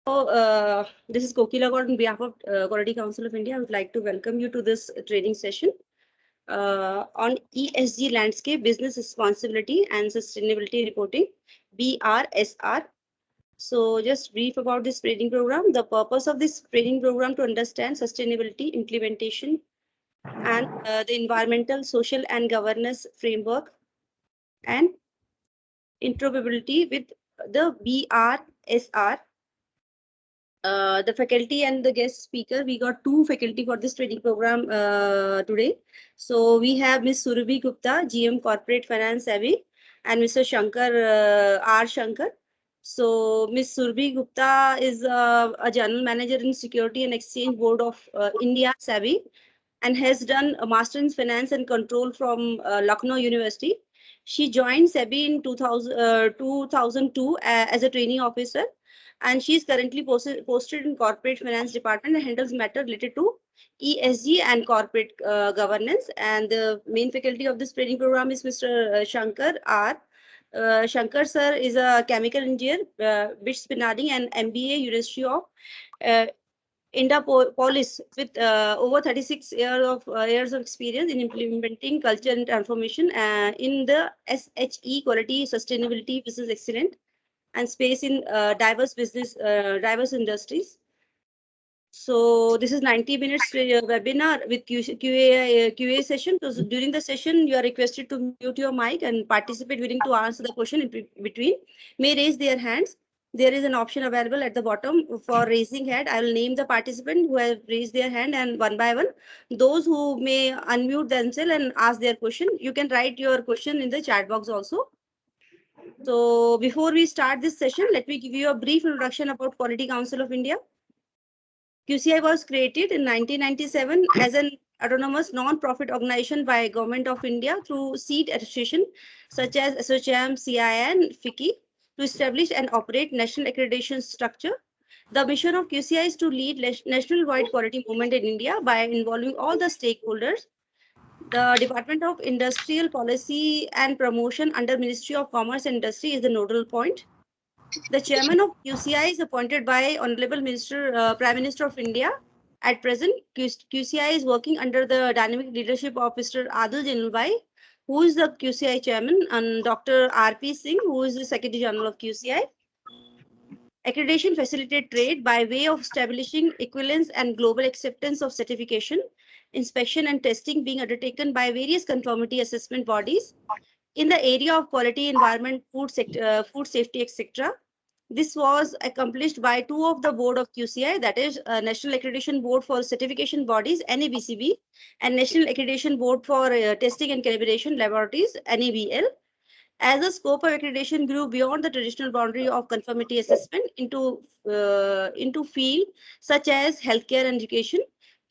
So, this is Kokila Gaur on behalf of Quality Council of India. I would like to welcome you to this training session on ESG landscape, business responsibility and sustainability reporting, BRSR. So, just brief about this training program. The purpose of this training program to understand sustainability implementation and the environmental, social, and governance framework and interoperability with the BRSR. The faculty and the guest speaker, we got two faculty for this training program today. So we have Ms. Surabhi Gupta, GM Corporate Finance Abbey, and Mr. Shankar, R. Shankar. So Ms. Surabhi Gupta is a general manager in Security and Exchange Board of India, SABI, and has done a master in finance and control from Lucknow University. She joined SEBI in 2002 as a training officer, and she is currently posted in corporate finance department and handles matter related to ESG and corporate governance. And the main faculty of this training program is Mr. Shankar R. Shankar sir is a chemical engineer, BITS Pinadi and MBA University of uh, Indianapolis with over 36 years of experience in implementing culture and transformation in the SHE quality sustainability business excellent and space in diverse industries. So this is 90 minutes webinar with QA session. So during the session, you are requested to mute your mic and participate willing to answer the question in between may raise their hands. There is an option available at the bottom for raising hand. I will name the participant who have raised their hand and one by one. Those who may unmute themselves and ask their question, you can write your question in the chat box also. So before we start this session, let me give you a brief introduction about Quality Council of India. QCI was created in 1997 as an autonomous non-profit organization by Government of India through seed association such as ASSOCHAM, CII, and FICCI to establish and operate national accreditation structure. The mission of QCI is to lead national-wide quality movement in India by involving all the stakeholders. The Department of Industrial Policy and Promotion under Ministry of Commerce and Industry is the nodal point. The chairman of QCI is appointed by Honorable Prime Minister of India. At present, QCI is working under the dynamic leadership of Mr. Adil Janulbhai, who is the QCI chairman, and Dr. R.P. Singh, who is the Secretary General of QCI. Accreditation facilitates trade by way of establishing equivalence and global acceptance of certification, inspection and testing being undertaken by various conformity assessment bodies in the area of quality, environment, food safety, etc. This was accomplished by two of the board of QCI, that is National Accreditation Board for Certification Bodies, NABCB, and National Accreditation Board for Testing and Calibration Laboratories, NABL. As the scope of accreditation grew beyond the traditional boundary of conformity assessment into field such as healthcare and education,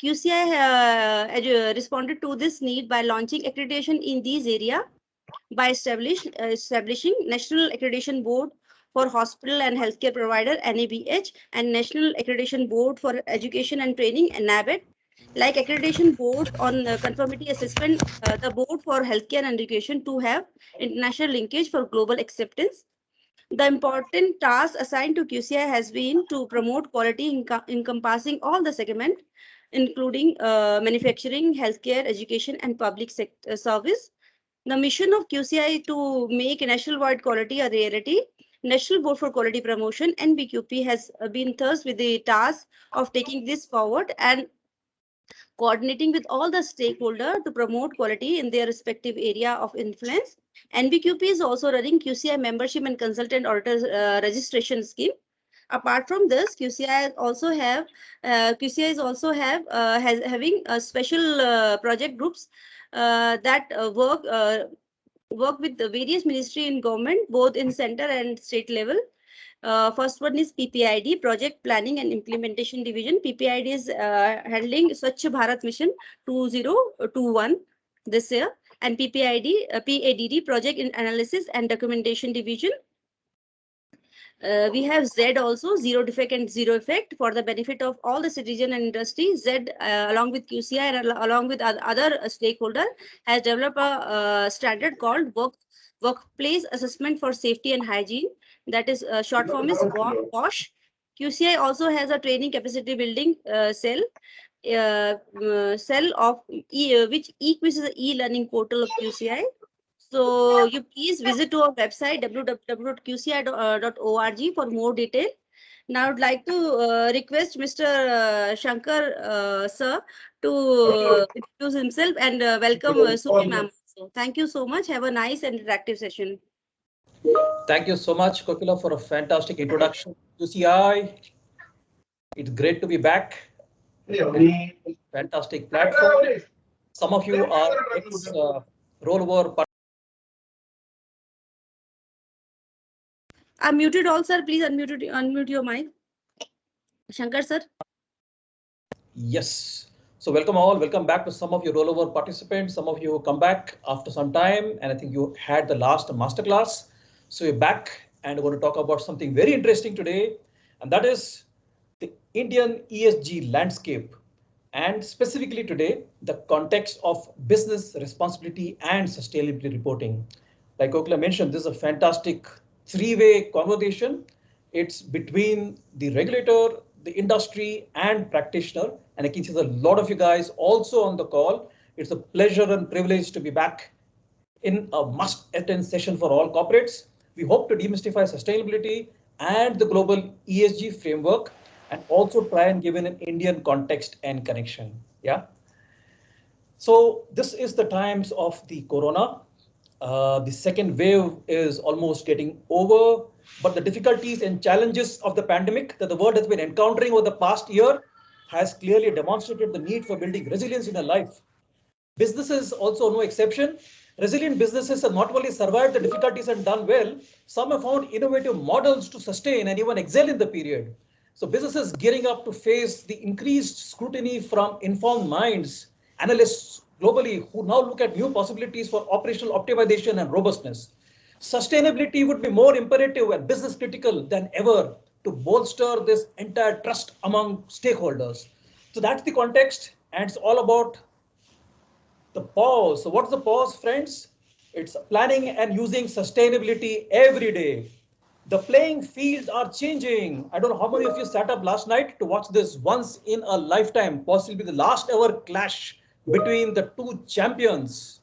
QCI responded to this need by launching accreditation in these areas by establishing National Accreditation Board for Hospital and Healthcare Provider, NABH, and National Accreditation Board for Education and Training, NABET. Like accreditation board on conformity assessment, the board for healthcare and education to have international linkage for global acceptance. The important task assigned to QCI has been to promote quality encompassing all the segment, including manufacturing, healthcare, education, and public service. The mission of QCI to make national-wide quality a reality. National Board for Quality Promotion, NBQP, has been tasked with the task of taking this forward and coordinating with all the stakeholders to promote quality in their respective area of influence. NBQP is also running QCI membership and consultant auditor registration scheme. Apart from this, QCI is also having special project groups that work with the various ministry and government, both in center and state level. First one is PPID, Project Planning and Implementation Division. PPID is handling Swachh Bharat Mission 2021 this year, and PADD, Project Analysis and Documentation Division. We have Z also, Zero Defect and Zero Effect, for the benefit of all the citizen and industry. Z, along with QCI and along with other stakeholder, has developed a standard called Workplace Assessment for Safety and Hygiene. That is short form is WASH. QCI also has a training capacity building cell of which equips the e-learning portal of QCI. So you please visit to our website www.qci.org for more detail. Now I would like to request Mr. Shankar sir to introduce himself and welcome Suki ma'am. So thank you so much. Have a nice and interactive session. Thank you so much, Kokila, for a fantastic introduction to QCI. It's great to be back. Fantastic platform. Some of you are rollover. I'm muted all, sir. Please unmute your mic. Shankar sir. Yes. So welcome all. Welcome back to some of your rollover participants. Some of you come back after some time, and I think you had the last masterclass. So you're back, and we're going to talk about something very interesting today, and that is the Indian ESG landscape, and specifically today, the context of business responsibility and sustainability reporting. Like Kokila mentioned, this is a fantastic three-way conversation. It's between the regulator, the industry, and practitioner. And I can see there's a lot of you guys also on the call. It's a pleasure and privilege to be back in a must-attend session for all corporates. We hope to demystify sustainability and the global ESG framework, and also try and give in an Indian context and connection. Yeah. So this is the times of the corona. The second wave is almost getting over, but the difficulties and challenges of the pandemic that the world has been encountering over the past year has clearly demonstrated the need for building resilience in a life. Businesses also no exception. Resilient businesses have not only survived the difficulties and done well, some have found innovative models to sustain and even excel in the period. So businesses gearing up to face the increased scrutiny from informed minds, analysts globally who now look at new possibilities for operational optimization and robustness. Sustainability would be more imperative and business critical than ever to bolster this entire trust among stakeholders. So that's the context, and it's all about the pause. So what's the pause, friends? It's planning and using sustainability every day. The playing fields are changing. I don't know how many of you sat up last night to watch this once in a lifetime, possibly the last ever clash between the two champions,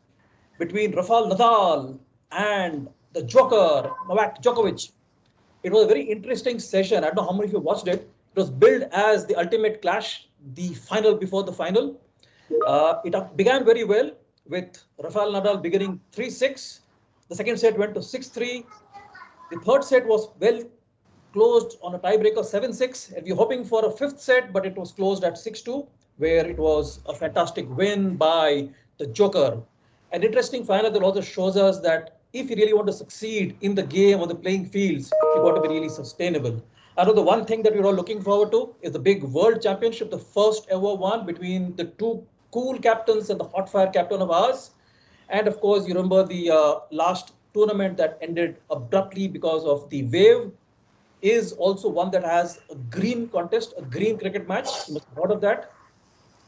between Rafael Nadal and the Joker, Novak Djokovic. It was a very interesting session. I don't know how many of you watched it. It was billed as the ultimate clash, the final before the final. It began very well with Rafael Nadal beginning 3-6. The second set went to 6-3. The third set was well closed on a tiebreaker 7-6. And we were hoping for a fifth set, but it was closed at 6-2, where it was a fantastic win by the Joker. An interesting final that also shows us that if you really want to succeed in the game or the playing fields, you've got to be really sustainable. I know the one thing that we're all looking forward to is the big World Championship, the first ever one between the two cool captains and the hot fire captain of ours. And of course, you remember the last tournament that ended abruptly because of the wave is also one that has a green contest, a green cricket match. You must have heard of that.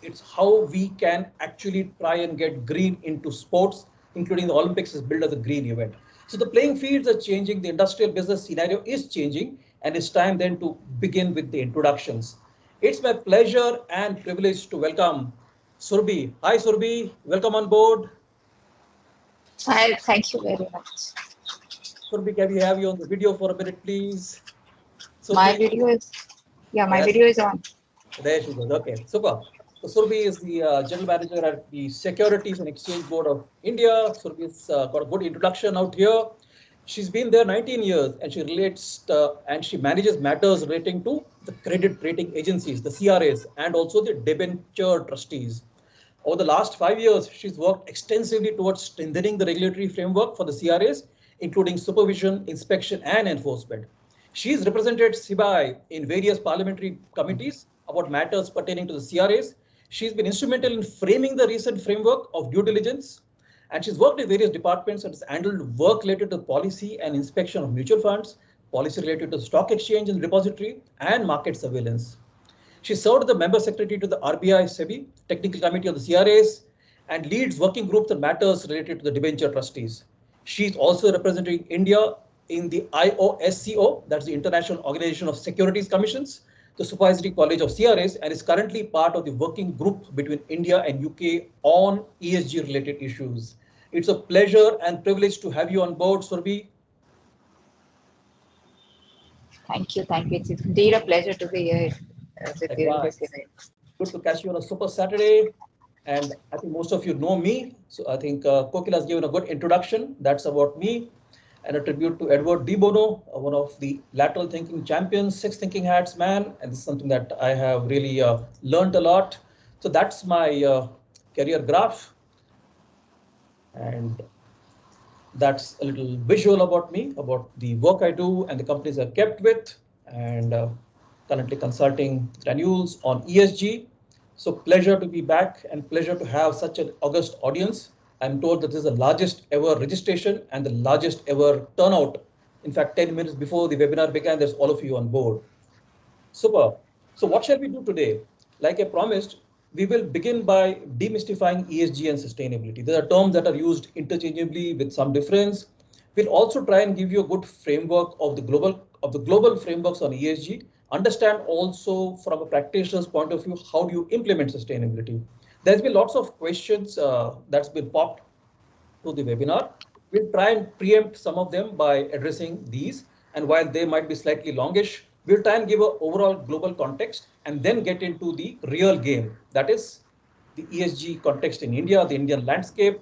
It's how we can actually try and get green into sports, including the Olympics is built as a green event. So the playing fields are changing, the industrial business scenario is changing, and it's time then to begin with the introductions. It's my pleasure and privilege to welcome Surbhi. Hi Surbhi, welcome on board. Hi, thank you very much. Surbhi, can we have you on the video for a minute, please? Surbhi. My video is, my video is on. There she goes. Okay, super. So Surbhi is the General Manager at the Securities and Exchange Board of India. Surbhi's got a good introduction out here. She's been there 19 years and she relates and she manages matters relating to the credit rating agencies, the CRAs, and also the debenture trustees. Over the last 5 years, she's worked extensively towards strengthening the regulatory framework for the CRAs, including supervision, inspection, and enforcement. She's represented CBI in various parliamentary committees about matters pertaining to the CRAs. She's been instrumental in framing the recent framework of due diligence, and she's worked in various departments and has handled work related to policy and inspection of mutual funds, policy related to stock exchange and depository, and market surveillance. She served as the member secretary to the RBI SEBI Technical Committee of the CRAs and leads working groups on matters related to the debenture trustees. She's also representing India in the IOSCO, that's the International Organization of Securities Commissions, the Supervisory College of CRAs and is currently part of the working group between India and UK on ESG related issues. It's a pleasure and privilege to have you on board, Surbhi. Thank you. Thank you. It's indeed a pleasure to be here with you in this event. Good to catch you on a super Saturday. And I think most of you know me. So I think Kokila has given a good introduction. That's about me. And a tribute to Edward De Bono, one of the lateral thinking champions, six thinking hats man. And this is something that I have really learned a lot. So that's my career graph. And that's a little visual about me, about the work I do and the companies I've kept with, and currently consulting granules on ESG. So pleasure to be back and pleasure to have such an august audience. I'm told that this is the largest ever registration and the largest ever turnout. In fact, 10 minutes before the webinar began, there's all of you on board. Super. So what shall we do today? Like I promised, we will begin by demystifying ESG and sustainability. These are terms that are used interchangeably with some difference. We'll also try and give you a good framework of the global frameworks on ESG. Understand also from a practitioner's point of view, how do you implement sustainability? There's been lots of questions that's been popped to the webinar. We'll try and preempt some of them by addressing these. And while they might be slightly longish, we'll try and give an overall global context and then get into the real game. That is the ESG context in India, the Indian landscape,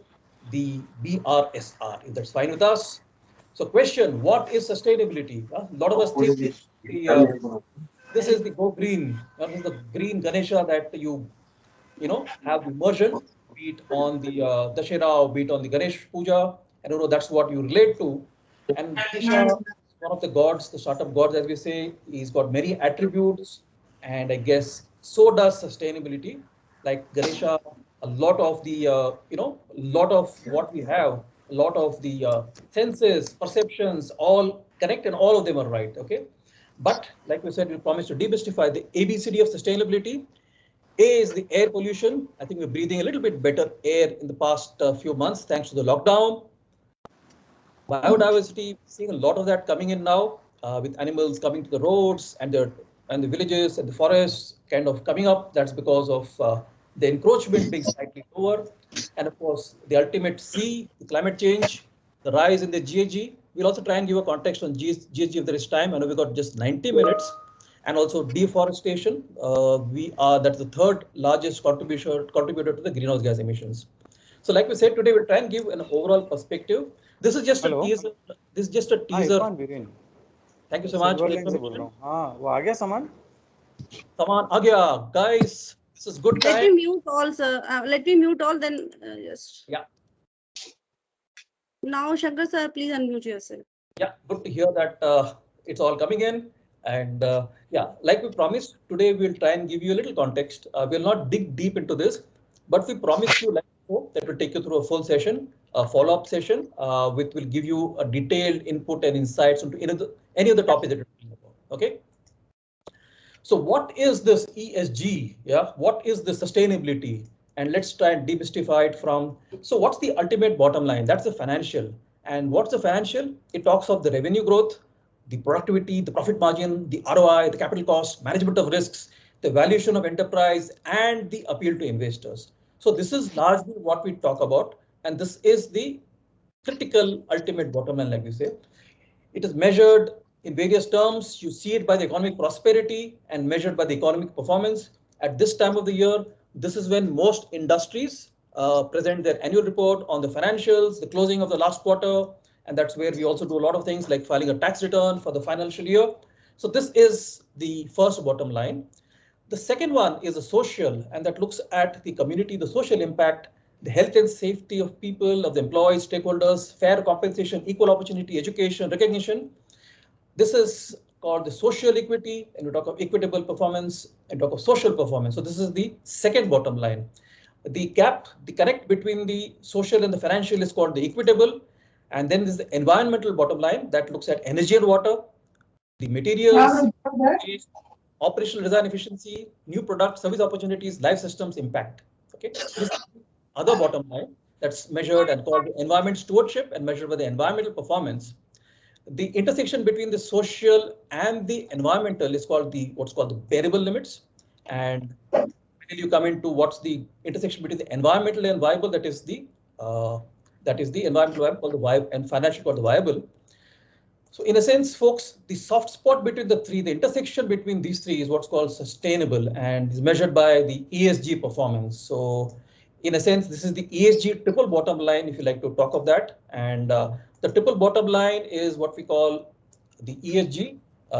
the BRSR, if that's fine with us. So question, what is sustainability? A lot of us think this is the go green, this is the green Ganesha that you have immersion, be it on the Dashera or be it on the Ganesh Puja. I don't know, that's what you relate to. And Ganesha is one of the gods, the startup gods, as we say. He's got many attributes, and I guess so does sustainability. Like Ganesha, a lot of the, lot of what we have, a lot of the senses, perceptions, all connect, and all of them are right. Okay. But like we said, we promised to demystify the ABCD of sustainability. A is the air pollution. I think we're breathing a little bit better air in the past few months thanks to the lockdown. Biodiversity, seeing a lot of that coming in now with animals coming to the roads and the villages and the forests kind of coming up. That's because of the encroachment being slightly lower. And of course, the ultimate C, the climate change, the rise in the GHG. We'll also try and give a context on GHG if there is time. I know we've got just 90 minutes. And also deforestation. That's the third largest contributor to the greenhouse gas emissions. So like we said, today we'll try and give an overall perspective. This is just a teaser. This is just a teaser. Thank you so much. वो आ गया सामान? Saman aa gaya. Guys, this is good time. Let me mute all, sir. Let me mute all, then just. Yeah. Now, Shankar sir, please unmute yourself. Yeah, good to hear that it's all coming in. And yeah, like we promised, today we'll try and give you a little context. We'll not dig deep into this, but we promise you, that will take you through a full session, a follow-up session, which will give you a detailed input and insights into any of the topics that we're talking about. Okay. So what is this ESG? Yeah, what is the sustainability? And let's try and demystify it from. So what's the ultimate bottom line? That's the financial. And what's the financial? It talks of the revenue growth, the productivity, the profit margin, the ROI, the capital cost, management of risks, the valuation of enterprise, and the appeal to investors. So this is largely what we talk about. And this is the critical ultimate bottom line, like we say. It is measured in various terms. You see it by the economic prosperity and measured by the economic performance. At this time of the year, this is when most industries present their annual report on the financials, the closing of the last quarter. And that's where we also do a lot of things like filing a tax return for the financial year. So this is the first bottom line. The second one is a social, and that looks at the community, the social impact, the health and safety of people, of the employees, stakeholders, fair compensation, equal opportunity, education, recognition. This is called the social equity, and we talk of equitable performance and talk of social performance. So this is the second bottom line. The gap, the connect between the social and the financial is called the equitable. And then there's the environmental bottom line that looks at energy and water, the materials, operational design efficiency, new product, service opportunities, life systems impact. Okay. This other bottom line that's measured and called environment stewardship and measured by the environmental performance. The intersection between the social and the environmental is called what's called the bearable limits. And when you come into what's the intersection between the environmental and viable, that is the environmental viable called the viable and financial called the viable. So in a sense, folks, the soft spot between the three, the intersection between these three is what's called sustainable and is measured by the ESG performance. So in a sense, this is the ESG triple bottom line, if you like to talk of that. And the triple bottom line is what we call the ESG.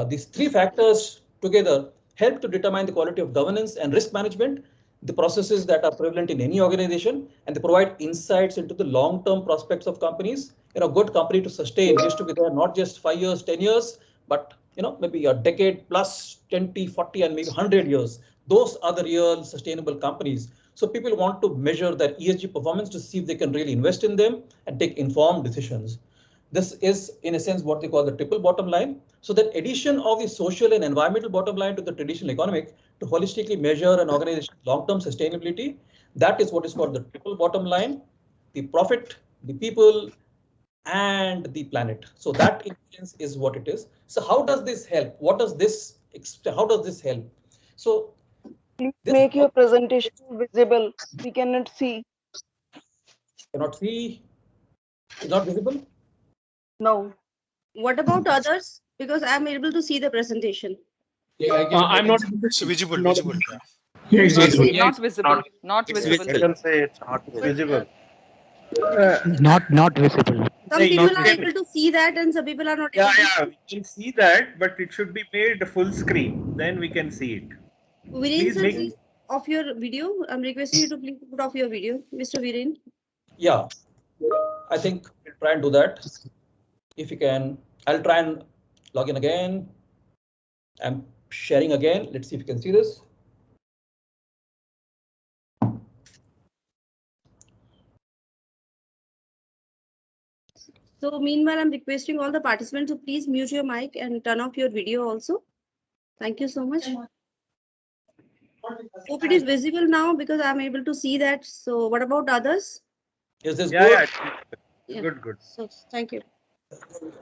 These three factors together help to determine the quality of governance and risk management, the processes that are prevalent in any organization, and they provide insights into the long-term prospects of companies. Good company to sustain used to be there not just 5 years, 10 years, but maybe a decade plus 20, 40, and maybe 100 years. Those are the real sustainable companies. So people want to measure their ESG performance to see if they can really invest in them and take informed decisions. This is, in a sense, what they call the triple bottom line. So that addition of the social and environmental bottom line to the traditional economic to holistically measure an organization's long-term sustainability, that is what is called the triple bottom line, the profit, the people, and the planet. So that in essence is what it is. So how does this help? How does this help? So Please make your presentation visible. We cannot see. Cannot see, is not visible. No. What about others? Because I'm able to see the presentation. I'm not visible. not- Visible. Yeah, it's visible. Not visible. Not visible. You can say it's not visible. Not visible. Some Hey, people not are able to see that and some people are not able Yeah, to. yeah, we can see that, but it should be made full screen. Then we can see it. Viren, Please sir, make- please off your video. I'm requesting you to please put off your video, Mr. Viren. Yeah, I think we'll try and do that. If you can, I'll try and log in again. I'm sharing again. Let's see if you can see this. So meanwhile, I'm requesting all the participants to please mute your mic and turn off your video also. Thank you so much. Hope it is visible now because I'm able to see that. So what about others? Is this Yeah, good? yeah. Good, good. So thank you.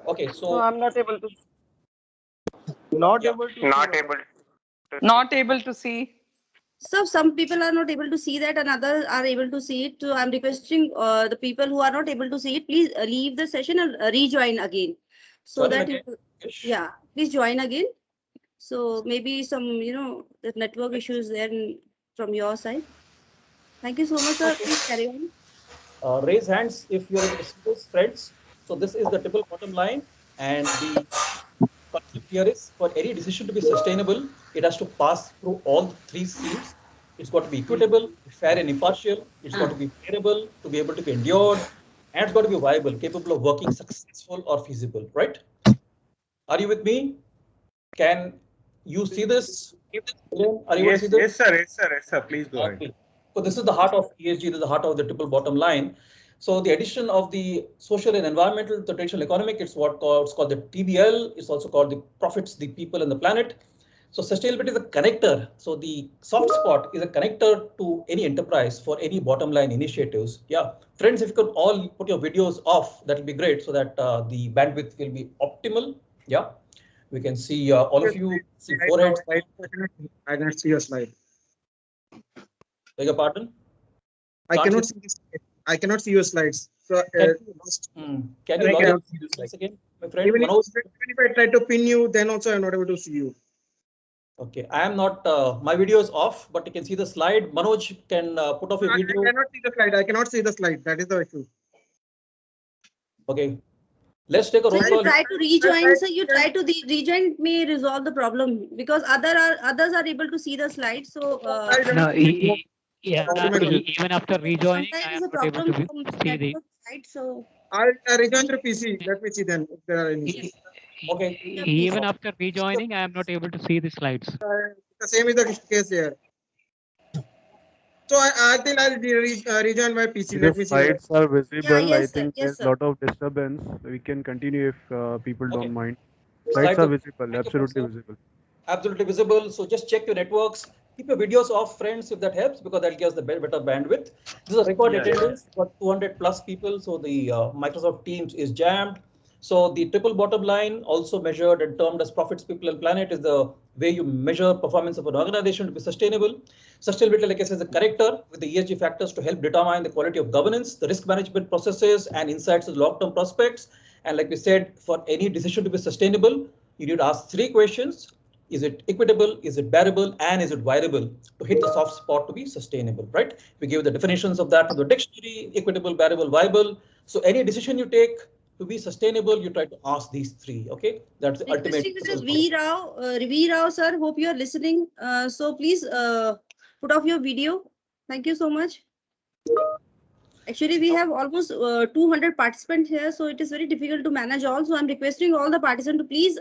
Okay, No, so I'm not able to. Not Yeah. able to. Not able to see. So some people are not able to see that and others are able to see it. So I'm requesting the people who are not able to see it, please leave the session and rejoin again. So Join that, again. yeah, please join again. So maybe some, the network issues there from your side. Thank you so much, sir. Please carry on. Raise hands if you're able to see this, friends. So this is the triple bottom line, and the concept here is for any decision to be sustainable, it has to pass through all three C's. It's got to be equitable, fair and impartial. It's got to be bearable, to be able to be endured, and it's got to be viable, capable of working successful or feasible, right? Are you with me? Can you see this? Are you able to Yes, see this? yes, sir. Yes, sir. Yes, sir. Please go ahead. Okay. So this is the heart of ESG, this is the heart of the triple bottom line. So the addition of the social and environmental, the traditional economic, it's called the TBL. It's also called the profits, the people and the planet. So sustainability is a connector. So the soft spot is a connector to any enterprise for any bottom line initiatives. Yeah, friends, if you could all put your videos off, that will be great so that the bandwidth will be optimal. Yeah, we can see all of you see foreheads. I cannot see your slide. Beg your pardon? I Can't cannot see- see this. I cannot see your slides. So Can you I log cannot in once again, my friend? even Manoj? if I try to pin you, then also I'm not able to see you. Okay, I am not, my video is off, but you can see the slide. Manoj can put off your I video. cannot see the slide. I cannot see the slide. That is the issue. Okay, let's take a roll So you call. try to rejoin, so you try to rejoin may resolve the problem because others are able to see the slide. So No, Even after rejoining, I sometimes am the not able problem to from see the. network side. So I'll rejoin the PC. Let me see then if there are any issues. Okay. Even after rejoining, I am not able to see the slides. The same is the case here. So I think I'll rejoin my PC. Let The me see. slides are visible. yes, I sir. think Yes, there's sir. a lot of disturbance. We can continue if people Okay. don't mind. Slides Slides are are- visible, Thank you, absolutely Professor. visible. Absolutely visible. So just check your networks. Keep your videos off, friends, if that helps, because that gives the better bandwidth. This is a record Yeah. attendance for 200 plus people. So the Microsoft Teams is jammed. So the triple bottom line, also measured and termed as profits, people and planet, is the way you measure performance of an organization to be sustainable. Sustainability, like I said, is a character with the ESG factors to help determine the quality of governance, the risk management processes and insights of long-term prospects. And like we said, for any decision to be sustainable, you need to ask 3 questions. Is it equitable? Is it bearable? And is it viable to hit the soft spot to be sustainable, right? We give the definitions of that from the dictionary: equitable, bearable, viable. So any decision you take to be sustainable, you try to ask these 3. Okay, that's the ultimate. Mr. V Rao, sir, hope you are listening. So please put off your video. Thank you so much. Actually, we have almost 200 participants here, so it is very difficult to manage all. So I'm requesting all the participants to please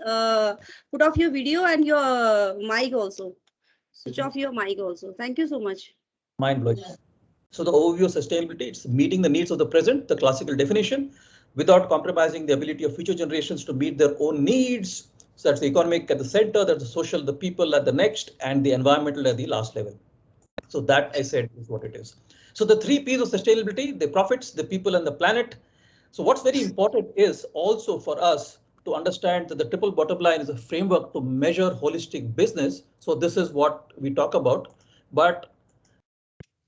put off your video and your mic also. Switch off your mic also. Thank you so much. Mind blowing. So the overview of sustainability, it's meeting the needs of the present, the classical definition, without compromising the ability of future generations to meet their own needs. So that's the economic at the center, that's the social, the people at the next, and the environmental at the last level. So that I said is what it is. So the 3 P's of sustainability: the profits, the people, and the planet. So what's very important is also for us to understand that the triple bottom line is a framework to measure holistic business. So this is what we talk about, but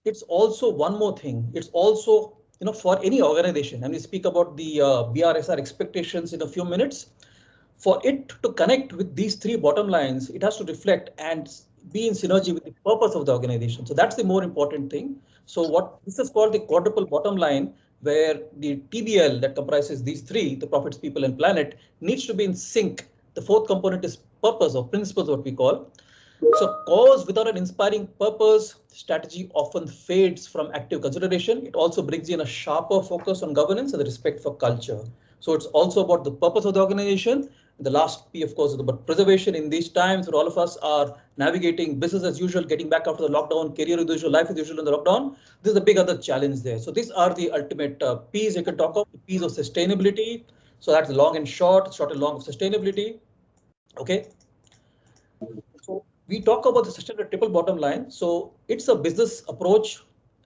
it's also one more thing. It's also, for any organization, and we speak about the BRSR expectations in a few minutes. For it to connect with these 3 bottom lines, it has to reflect and be in synergy with the purpose of the organization. So that's the more important thing. So what this is called the quadruple bottom line, where the TBL that comprises these 3, the profits, people, and planet, needs to be in sync. The 4th component is purpose or principles, what we call. So cause without an inspiring purpose, strategy often fades from active consideration. It also brings in a sharper focus on governance and the respect for culture. So it's also about the purpose of the organization. The last P, of course, is about preservation in these times where all of us are navigating business as usual, getting back after the lockdown, career as usual, life as usual in the lockdown. This is a big other challenge there. So these are the ultimate P's you can talk of, the P's of sustainability. So that's long and short and long of sustainability. Okay. So we talk about the sustainable triple bottom line. So it's a business approach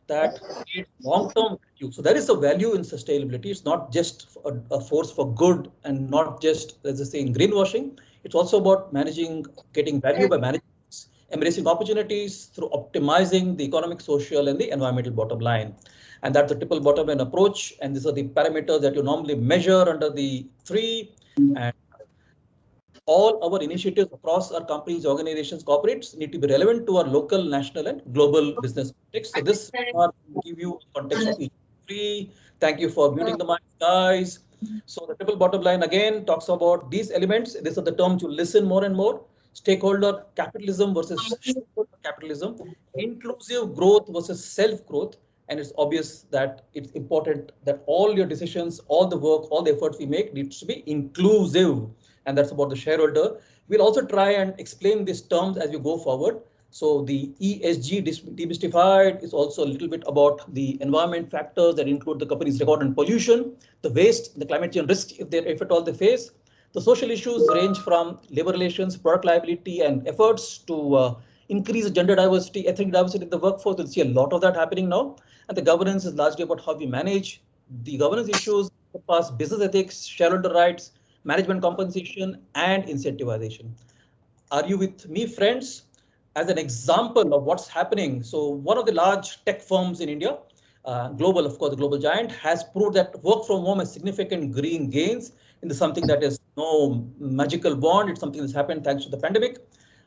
that creates long-term value. So there is a value in sustainability. It's not just a force for good and not just, as I say, in greenwashing. It's also about getting value by managing, embracing opportunities through optimizing the economic, social, and the environmental bottom line. And that's the triple bottom line approach. And these are the parameters that you normally measure under the 3. And all our initiatives across our companies, organizations, corporates need to be relevant to our local, national, and global business context. So this will give you context of each 3. Thank you for muting the mic, guys. So the triple bottom line again talks about these elements. These are the terms you listen more and more: stakeholder capitalism versus shareholder capitalism, inclusive growth versus self-growth. And it's obvious that it's important that all your decisions, all the work, all the efforts we make needs to be inclusive. And that's about the shareholder. We'll also try and explain these terms as we go forward. So the ESG demystified is also a little bit about the environment factors that include the company's record on pollution, the waste, the climate change risk if at all they face. The social issues range from labor relations, product liability, and efforts to increase gender diversity, ethnic diversity in the workforce. We'll see a lot of that happening now. And the governance is largely about how we manage the governance issues, past business ethics, shareholder rights, management compensation, and incentivization. Are you with me, friends? As an example of what's happening, so one of the large tech firms in India, global, of course, the global giant, has proved that work from home has significant green gains into something that is no magical bond. It's something that's happened thanks to the pandemic.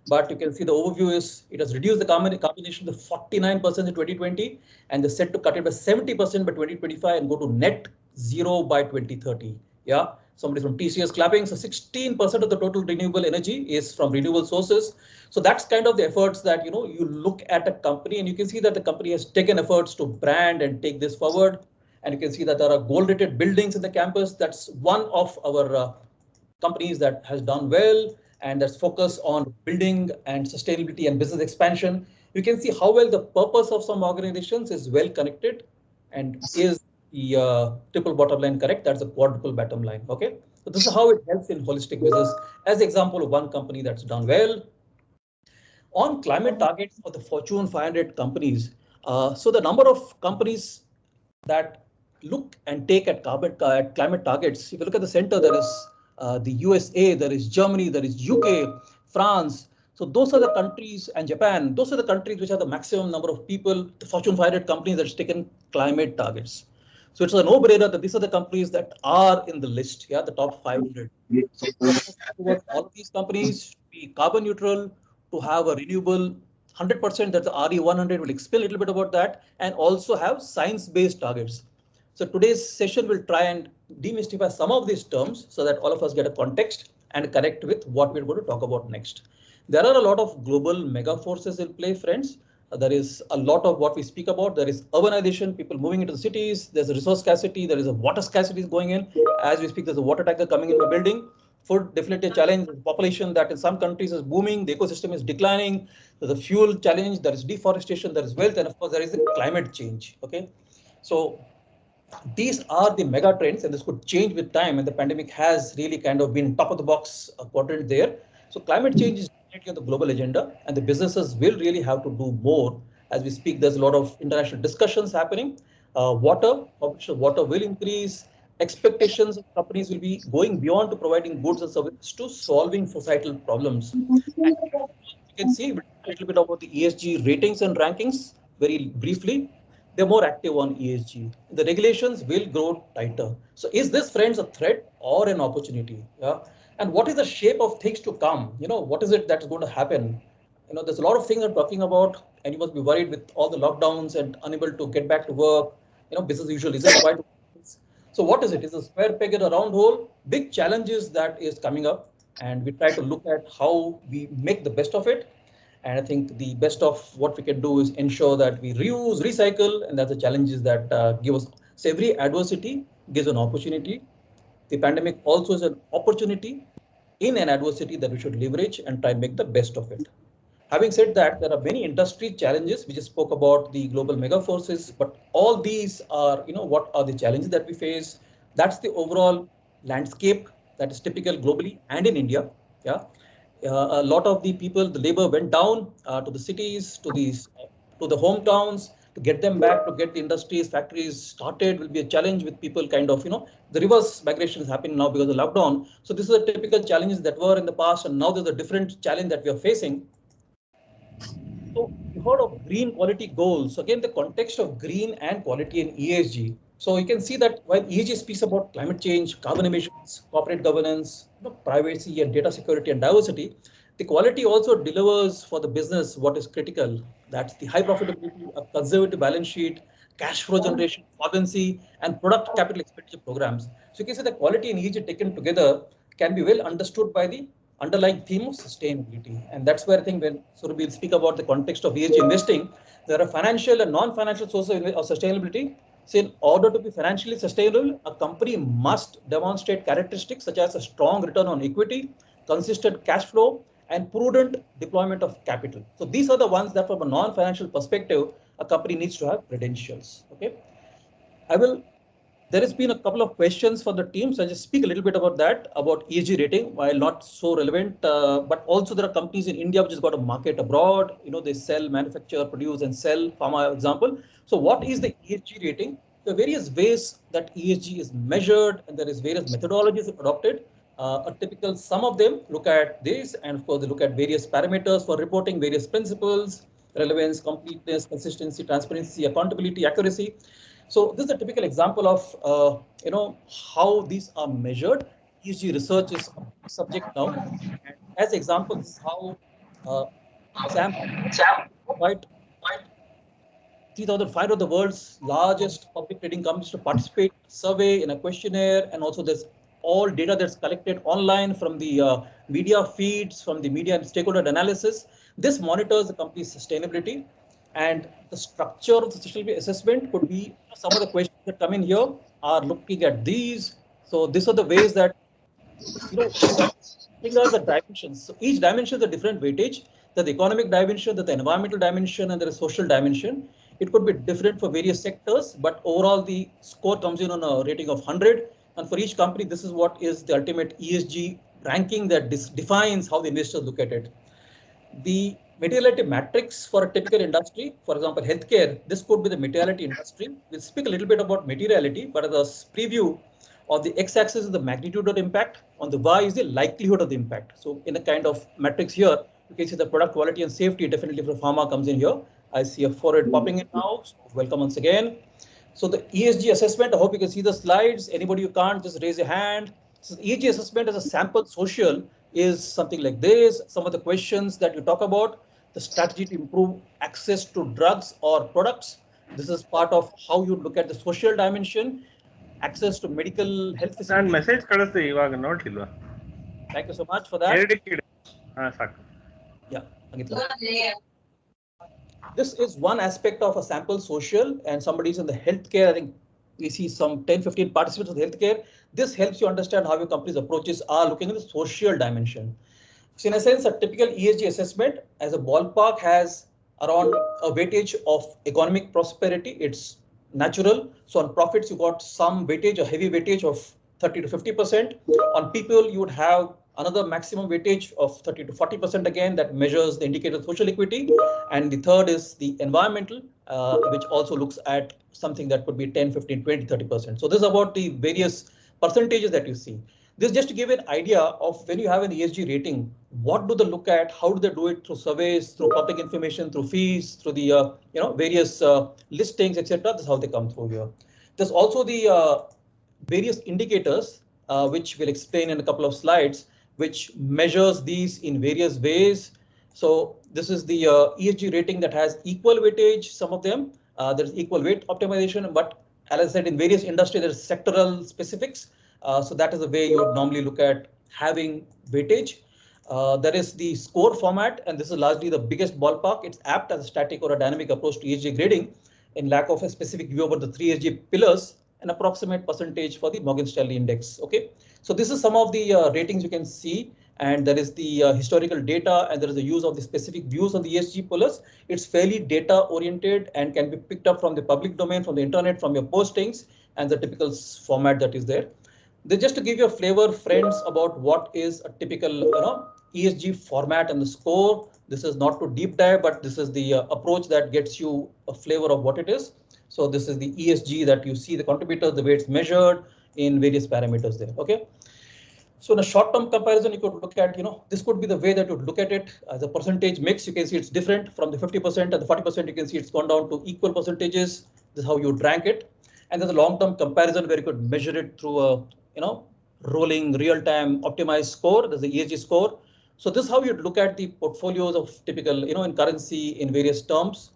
But you can see the overview is it has reduced the carbon emission to 49% in 2020, and they're set to cut it by 70% by 2025 and go to net zero by 2030. Yeah. Somebody from TCS clapping. So 16% of the total renewable energy is from renewable sources. So that's kind of the efforts that, you look at a company and you can see that the company has taken efforts to brand and take this forward. And you can see that there are gold-rated buildings in the campus. That's one of our companies that has done well and that's focused on building and sustainability and business expansion. You can see how well the purpose of some organizations is well connected and is the triple bottom line correct. That's a quadruple bottom line. Okay, so this is how it helps in holistic business. As an example of one company that's done well on climate targets for the Fortune 500 companies. So the number of companies that look and take at climate targets, if you look at the center, there is the USA, there is Germany, there is UK, France. So those are the countries, and Japan, those are the countries which have the maximum number of people, the Fortune 500 companies that have taken climate targets. So it's a no-brainer that these are the companies that are in the list, yeah, the top 500. So all of these companies should be carbon neutral, to have a renewable 100%, that the RE100 will explain a little bit about that, and also have science-based targets. So today's session will try and demystify some of these terms so that all of us get a context and connect with what we're going to talk about next. There are a lot of global mega forces in play, friends. There is a lot of what we speak about. There is urbanization, people moving into the cities. There's a resource scarcity. There is a water scarcity going in. As we speak, there's a water tanker coming into the building. Food definitely a challenge. The population that in some countries is booming. The ecosystem is declining. There's a fuel challenge. There is deforestation. There is wealth, and of course there is the climate change. Okay, so these are the mega trends, and this could change with time. And the pandemic has really kind of been top of the box quadrant there. So climate change is definitely on the global agenda, and the businesses will really have to do more. As we speak, there's a lot of international discussions happening. Water will increase. Expectations of companies will be going beyond to providing goods and services to solving societal problems. And you can see a little bit about the ESG ratings and rankings very briefly. They're more active on ESG. The regulations will grow tighter. So is this, friends, a threat or an opportunity? Yeah. And what is the shape of things to come? You know, what is it that's going to happen? You know, there's a lot of things I'm talking about, and you must be worried with all the lockdowns and unable to get back to work. You know, business usual isn't quite. So what is it? Is a square peg in a round hole? Big challenges that is coming up, and we try to look at how we make the best of it. And I think the best of what we can do is ensure that we reuse, recycle, and that's the challenges that give us. So every adversity gives an opportunity. The pandemic also is an opportunity in an adversity that we should leverage and try and make the best of it. Having said that, there are many industry challenges. We just spoke about the global mega forces, but all these are, you know, what are the challenges that we face? That's the overall landscape that is typical globally and in India. Yeah. A lot of the people, the labor went down to the cities, to the hometowns, to get them back, to get the industries, factories started will be a challenge with people kind of, you know, the reverse migration is happening now because of lockdown. So this is a typical challenges that were in the past, and now there's a different challenge that we are facing. So you heard of green quality goals. So again, the context of green and quality in ESG. So you can see that while ESG speaks about climate change, carbon emissions, corporate governance, you know, privacy and data security and diversity, the quality also delivers for the business what is critical. That's the high profitability, a conservative balance sheet, cash flow generation, solvency, and product capital expenditure programs. So you can say the quality and ESG taken together can be well understood by the underlying theme of sustainability. And that's where I think when Surabhi will speak about the context of ESG investing, there are financial and non-financial sources of sustainability. So in order to be financially sustainable, a company must demonstrate characteristics such as a strong return on equity, consistent cash flow, and prudent deployment of capital. So these are the ones that from a non-financial perspective, a company needs to have credentials. Okay. There has been a couple of questions for the team, so I'll just speak a little bit about that, about ESG rating, while not so relevant, but also there are companies in India which has got a market abroad. You know, they sell, manufacture, produce, and sell, pharma example. So what is the ESG rating? There are various ways that ESG is measured, and there is various methodologies adopted. A typical, some of them look at this, and of course they look at various parameters for reporting, various principles, relevance, completeness, consistency, transparency, accountability, accuracy. So this is a typical example of you know, how these are measured. ESG research is a subject now. And as example, this is how Sam quite 3,500 of the world's largest public trading companies to participate in a survey, in a questionnaire, and also there's all data that's collected online from the media feeds, from the media and stakeholder analysis. This monitors the company's sustainability, and the structure of the sustainability assessment could be some of the questions that come in here are looking at these. So these are the ways that, you know, these are the dimensions. So each dimension is a different weightage. There's the economic dimension, there's the environmental dimension, and there is social dimension. It could be different for various sectors, but overall the score comes in on a rating of 100. And for each company, this is what is the ultimate ESG ranking that defines how the investors look at it. The materiality matrix for a typical industry, for example, healthcare, this could be the materiality industry. We'll speak a little bit about materiality, but as a preview, on the x-axis is the magnitude of the impact, on the y is the likelihood of the impact. So in a kind of matrix here, you can see the product quality and safety definitely for pharma comes in here. I see a forehead popping in now. So welcome once again. So the ESG assessment, I hope you can see the slides. Anybody who can't, just raise your hand. So the ESG assessment as a sample social is something like this. Some of the questions that you talk about, the strategy to improve access to drugs or products. This is part of how you look at the social dimension, access to medical health ನಾನು facilities. Message ಕಳಿಸ್ದೆ ಇವಾಗ ನೋಡ್ಲಿಲ್ವಾ? Thank you so much for that. ಸಾಕು. Yeah, Angitla. This is one aspect of a sample social, and somebody's in the healthcare. I think we see some 10-15 participants in the healthcare. This helps you understand how your company's approaches are looking at the social dimension. So in a sense, a typical ESG assessment as a ballpark has around a weightage of economic prosperity. It's natural. So on profits, you got some weightage, a heavy weightage of 30 to 50%. On people, you would have another maximum weightage of 30 to 40% again that measures the indicator of social equity. And the third is the environmental, which also looks at something that could be 10, 15, 20, 30%. So this is about the various percentages that you see. This just to give an idea of when you have an ESG rating, what do they look at? How do they do it? Through surveys, through public information, through fees, through the various listings, etc. This is how they come through here. There's also the various indicators, which we'll explain in a couple of slides, which measures these in various ways. So this is the ESG rating that has equal weightage. Some of them there's equal weight optimization, but as I said, in various industries there's sectoral specifics. So that is the way you would normally look at having weightage. There is the score format, and this is largely the biggest ballpark. It's apt as a static or a dynamic approach to ESG grading in lack of a specific view over the 3 ESG pillars, an approximate percentage for the Morgan Stanley index. Okay, so this is some of the ratings you can see, and there is the historical data, and there is the use of the specific views on the ESG pillars. It's fairly data oriented and can be picked up from the public domain, from the internet, from your postings, and the typical format that is there. Just to give you a flavor, friends, about what is a typical ESG format and the score. This is not to deep dive, but this is the approach that gets you a flavor of what it is. So this is the ESG that you see the contributors, the way it's measured in various parameters there. Okay. So in a short-term comparison, you could look at, this could be the way that you would look at it as a percentage mix. You can see it's different from the 50% and the 40%. You can see it's gone down to equal percentages. This is how you would rank it. And there's a long-term comparison where you could measure it through a rolling real-time optimized score. There's the ESG score. So this is how you'd look at the portfolios of typical, in currency in various terms.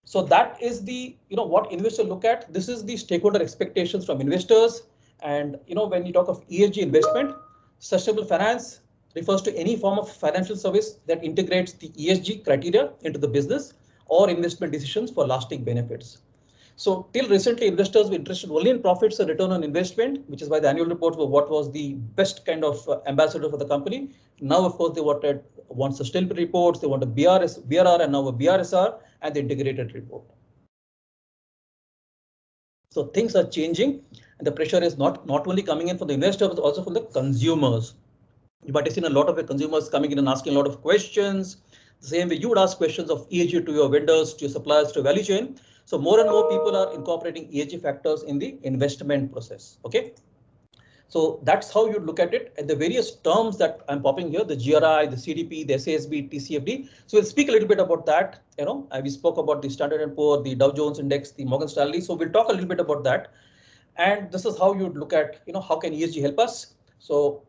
So that is the, what investors look at. This is the stakeholder expectations from investors. And, when you talk of ESG investment, sustainable finance refers to any form of financial service that integrates the ESG criteria into the business or investment decisions for lasting benefits. So till recently, investors were interested only in profits and return on investment, which is why the annual report was what was the best kind of ambassador for the company. Now, of course, they want sustainability reports, they want a BRR and now a BRSR and the integrated report. So things are changing, and the pressure is not only coming in from the investors, but also from the consumers. You might have seen a lot of the consumers coming in and asking a lot of questions. The same way you would ask questions of ESG to your vendors, to your suppliers, to value chain. So more and more people are incorporating ESG factors in the investment process. Okay. So that's how you look at it, and the various terms that I'm popping here, the GRI, the CDP, the SASB, TCFD. So we'll speak a little bit about that. We spoke about the Standard & Poor, the Dow Jones Index, the Morgan Stanley. So we'll talk a little bit about that. And this is how you'd look at, how can ESG help us? So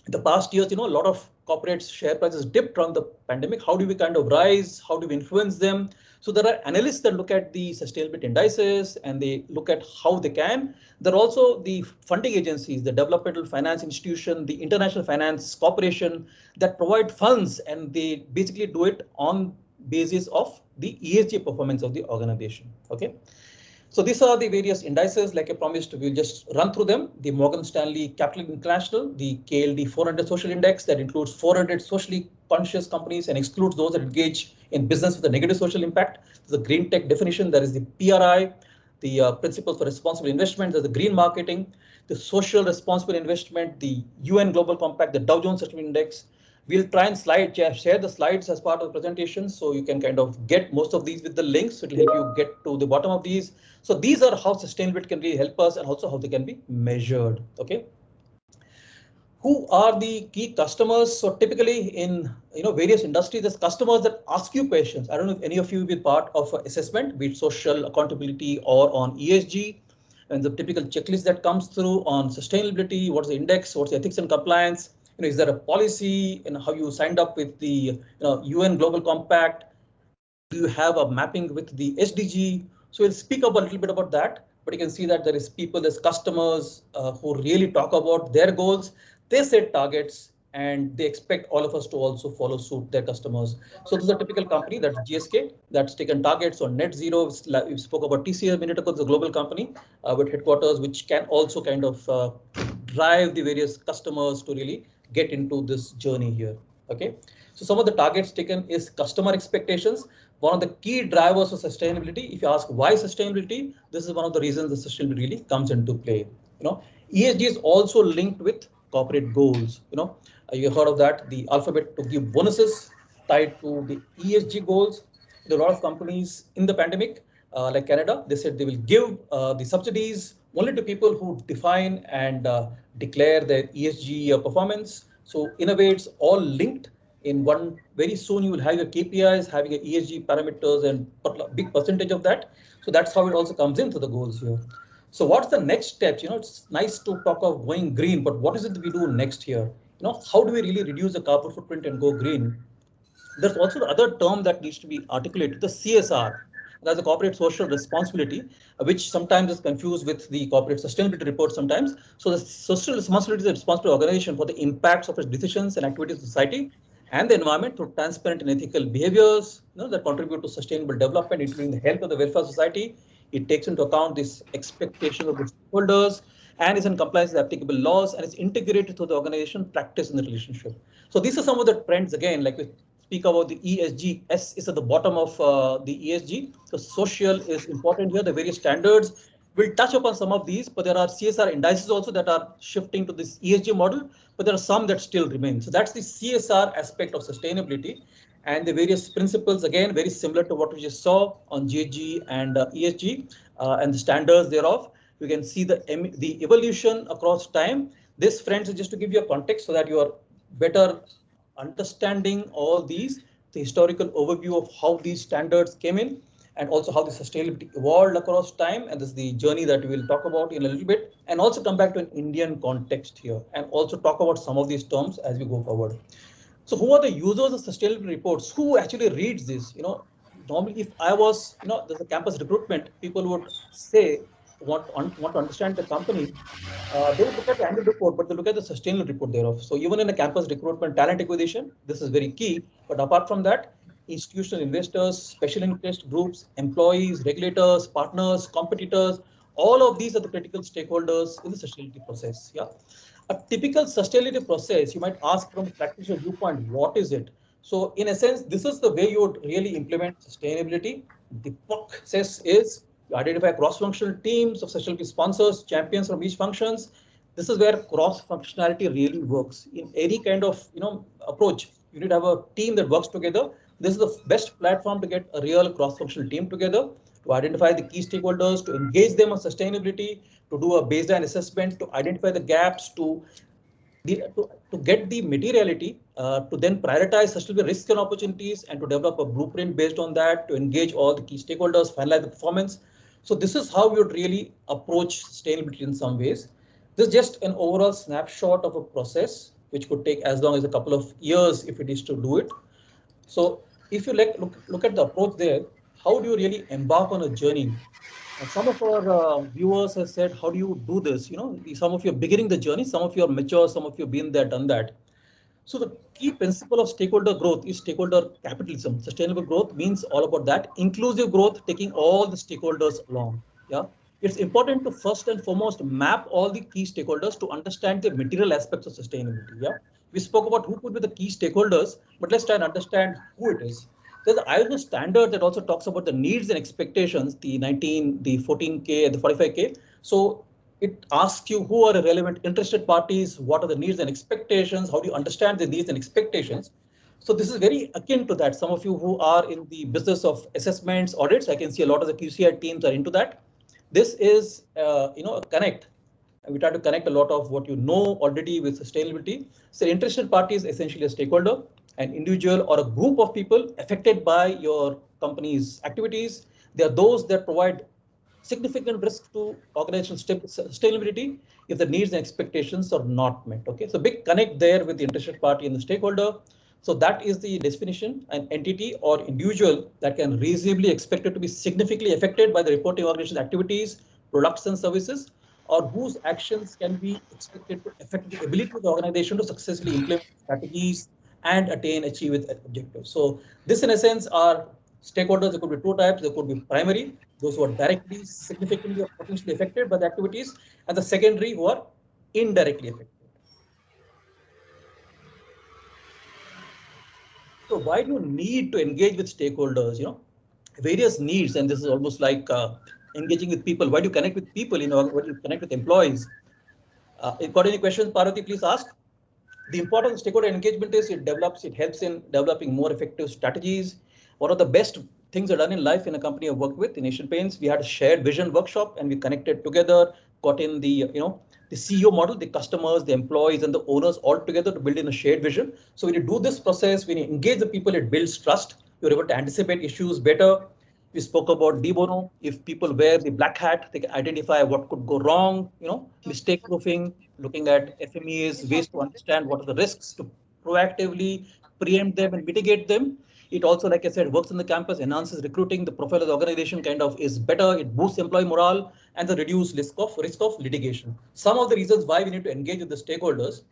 in the past years, a lot of corporates' share prices dipped around the pandemic. How do we kind of rise? How do we influence them? So there are analysts that look at the sustainability indices and they look at how they can. There are also the funding agencies, the developmental finance institution, the international finance corporation that provide funds, and they basically do it on basis of the ESG performance of the organization. Okay. So these are the various indices, like I promised, we'll just run through them. The Morgan Stanley Capital International, the KLD 400 Social Index that includes 400 socially conscious companies and excludes those that engage in business with a negative social impact. There's a green tech definition, there is the PRI, the principles for responsible investment, there's the green marketing, the social responsible investment, the UN Global Compact, the Dow Jones Sustainability Index, We'll try and share the slides as part of the presentation, so you can kind of get most of these with the links. It will help you get to the bottom of these. So these are how sustainability can really help us, and also how they can be measured. Okay. Who are the key customers? So typically in various industries, there's customers that ask you questions. I don't know if any of you will be part of an assessment, be it social accountability or on ESG, and the typical checklist that comes through on sustainability. What's the index? What's the ethics and compliance? Is there a policy? And how you signed up with the UN Global Compact? Do you have a mapping with the SDG? So we'll speak up a little bit about that. But you can see that there is people, there's customers who really talk about their goals. They set targets and they expect all of us to also follow suit, their customers. So this is a typical company, that's GSK, that's taken targets on net zero. We spoke about TCS a minute ago, it's a global company with headquarters, which can also kind of drive the various customers to really get into this journey here. Okay, so some of the targets taken is customer expectations. One of the key drivers of sustainability. If you ask why sustainability, this is one of the reasons the sustainability really comes into play. ESG is also linked with corporate goals. You heard of that, the Alphabet to give bonuses tied to the ESG goals. There are a lot of companies in the pandemic, like Canada, they said they will give the subsidies only to people who define and declare their ESG performance. So in a way, it's all linked in one. Very soon you will have your KPIs having a ESG parameters and a big percentage of that. So that's how it also comes into the goals here. So what's the next steps? It's nice to talk of going green, but what is it that we do next here? How do we really reduce the carbon footprint and go green? There's also the other term that needs to be articulated, the CSR. That's the corporate social responsibility, which sometimes is confused with the corporate sustainability report sometimes. So the social responsibility is a responsible organization for the impacts of its decisions and activities in society and the environment through transparent and ethical behaviors that contribute to sustainable development, including the health of the welfare society. It takes into account this expectation of the stakeholders and is in compliance with applicable laws and is integrated to the organization practice in the relationship. So these are some of the trends, again, like we speak about the ESG. S is at the bottom of the ESG. So social is important here, the various standards. We'll touch upon some of these, but there are CSR indices also that are shifting to this ESG model, but there are some that still remain. So that's the CSR aspect of sustainability. And the various principles, again, very similar to what we just saw on GHG and ESG and the standards thereof. You can see the evolution across time. This, friends, is just to give you a context so that you are better understanding all these, the historical overview of how these standards came in and also how the sustainability evolved across time. And this is the journey that we will talk about in a little bit, and also come back to an Indian context here and also talk about some of these terms as we go forward. So who are the users of sustainability reports? Who actually reads this? Normally, if I was, there's a campus recruitment, people would say, want to understand the company. They would look at the annual report, but they look at the sustainability report thereof. So even in a campus recruitment, talent acquisition, this is very key. But apart from that, institutional investors, special interest groups, employees, regulators, partners, competitors, all of these are the critical stakeholders in the sustainability process. Yeah. A typical sustainability process, you might ask from a practitioner viewpoint, what is it? So in a sense, this is the way you would really implement sustainability. The process is you identify cross-functional teams of sustainability sponsors, champions from each functions. This is where cross-functionality really works. In any kind of approach, you need to have a team that works together. This is the best platform to get a real cross-functional team together, to identify the key stakeholders, to engage them on sustainability, to do a baseline assessment, to identify the gaps, to get the materiality, to then prioritize sustainability risks and opportunities, and to develop a blueprint based on that, to engage all the key stakeholders, finalize the performance. So this is how we would really approach sustainability in some ways. This is just an overall snapshot of a process, which could take as long as a couple of years if it is to do it. So if you look at the approach there, how do you really embark on a journey? Some of our viewers have said, how do you do this? Some of you are beginning the journey, some of you are mature, some of you have been there, done that. So the key principle of stakeholder growth is stakeholder capitalism. Sustainable growth means all about that. Inclusive growth, taking all the stakeholders along. Yeah, it's important to first and foremost map all the key stakeholders to understand the material aspects of sustainability. Yeah, we spoke about who could be the key stakeholders, but let's try and understand who it is. There's an ISO standard that also talks about the needs and expectations, the 19, the 14K, and the 45K. So it asks you who are the relevant interested parties, what are the needs and expectations, how do you understand the needs and expectations. So this is very akin to that. Some of you who are in the business of assessments, audits, I can see a lot of the QCI teams are into that. This is, a connect. We try to connect a lot of what you know already with sustainability. So interested party is essentially a stakeholder, an individual or a group of people affected by your company's activities. They are those that provide significant risk to organizational sustainability if the needs and expectations are not met. Okay, so big connect there with the interested party and the stakeholder. So that is the definition: an entity or individual that can reasonably expected to be significantly affected by the reporting organization's activities, products and services, or whose actions can be expected to affect the ability of the organization to successfully implement strategies and achieve its objectives. So this in a sense are stakeholders. There could be two types. There could be primary, those who are directly, significantly or potentially affected by the activities, and the secondary who are indirectly affected. So why do you need to engage with stakeholders? Various needs, and this is almost like engaging with people. Why do you connect with people? Why do you connect with employees? Got any questions, Parvati? Please ask. The importance of stakeholder engagement is it helps in developing more effective strategies. One of the best things are done in life in a company I worked with in Asian Paints. We had a shared vision workshop and we connected together, got in the CEO model, the customers, the employees and the owners all together to build in a shared vision. So when you do this process, when you engage the people, it builds trust. You're able to anticipate issues better. We spoke about de bono. If people wear the black hat, they can identify what could go wrong, mistake proofing, looking at FMEA's ways to understand what are the risks to proactively preempt them and mitigate them. It also, like I said, works on the campus, enhances recruiting. The profile of the organization kind of is better. It boosts employee morale and the reduced risk of litigation. Some of the reasons why we need to engage with the stakeholders,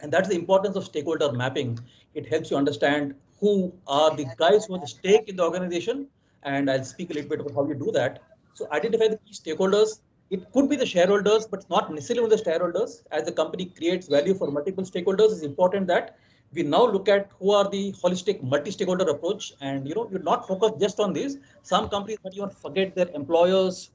and that's the importance of stakeholder mapping. It helps you understand who are the guys who have the stake in the organization. And I'll speak a little bit about how you do that. So identify the key stakeholders. It could be the shareholders, but not necessarily the shareholders. As the company creates value for multiple stakeholders, it's important that we now look at who are the holistic multi-stakeholder approach. And you're not focused just on this. Some companies might even forget their employees,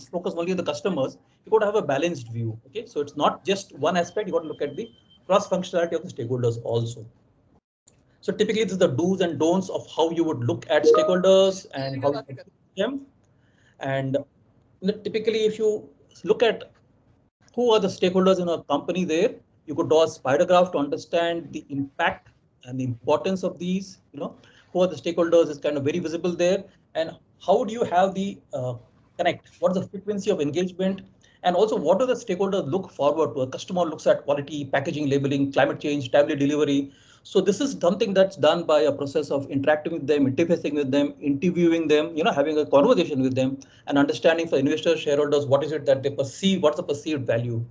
focus only on the customers. You got to have a balanced view. Okay, so it's not just one aspect. You got to look at the cross-functionality of the stakeholders also. So typically, this is the do's and don'ts of how you would look at stakeholders and how you engage them. And typically, if you look at who are the stakeholders in a company there, you could draw a spider graph to understand the impact and the importance of these. Who are the stakeholders is kind of very visible there. And how do you have the connect? What is the frequency of engagement? And also, what do the stakeholders look forward to? A customer looks at quality, packaging, labeling, climate change, timely delivery. So this is something that's done by a process of interacting with them, interfacing with them, interviewing them, having a conversation with them and understanding for investors, shareholders, what is it that they perceive, what's the perceived value,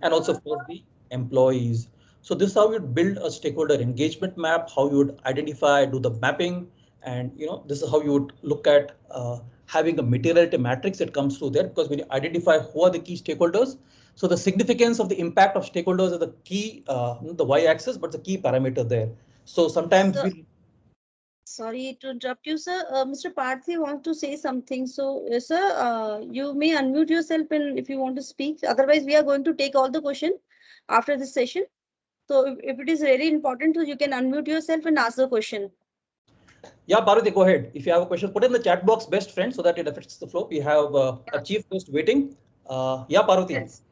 and also for the employees. So this is how you build a stakeholder engagement map, how you would identify, do the mapping, and this is how you would look at having a materiality matrix that comes through there, because when you identify who are the key stakeholders, so the significance of the impact of stakeholders is the key, the y-axis, but the key parameter there. So sometimes Sorry to interrupt you, sir. Mr. Parthi wants to say something. So, sir, you may unmute yourself if you want to speak. Otherwise, we are going to take all the questions after this session. So, if it is very important, so you can unmute yourself and ask the question. Yeah, Parvati, go ahead. If you have a question, put in the chat box, best friend, so that it affects the flow. We have a chief guest waiting. Yeah, Parvati. Yes.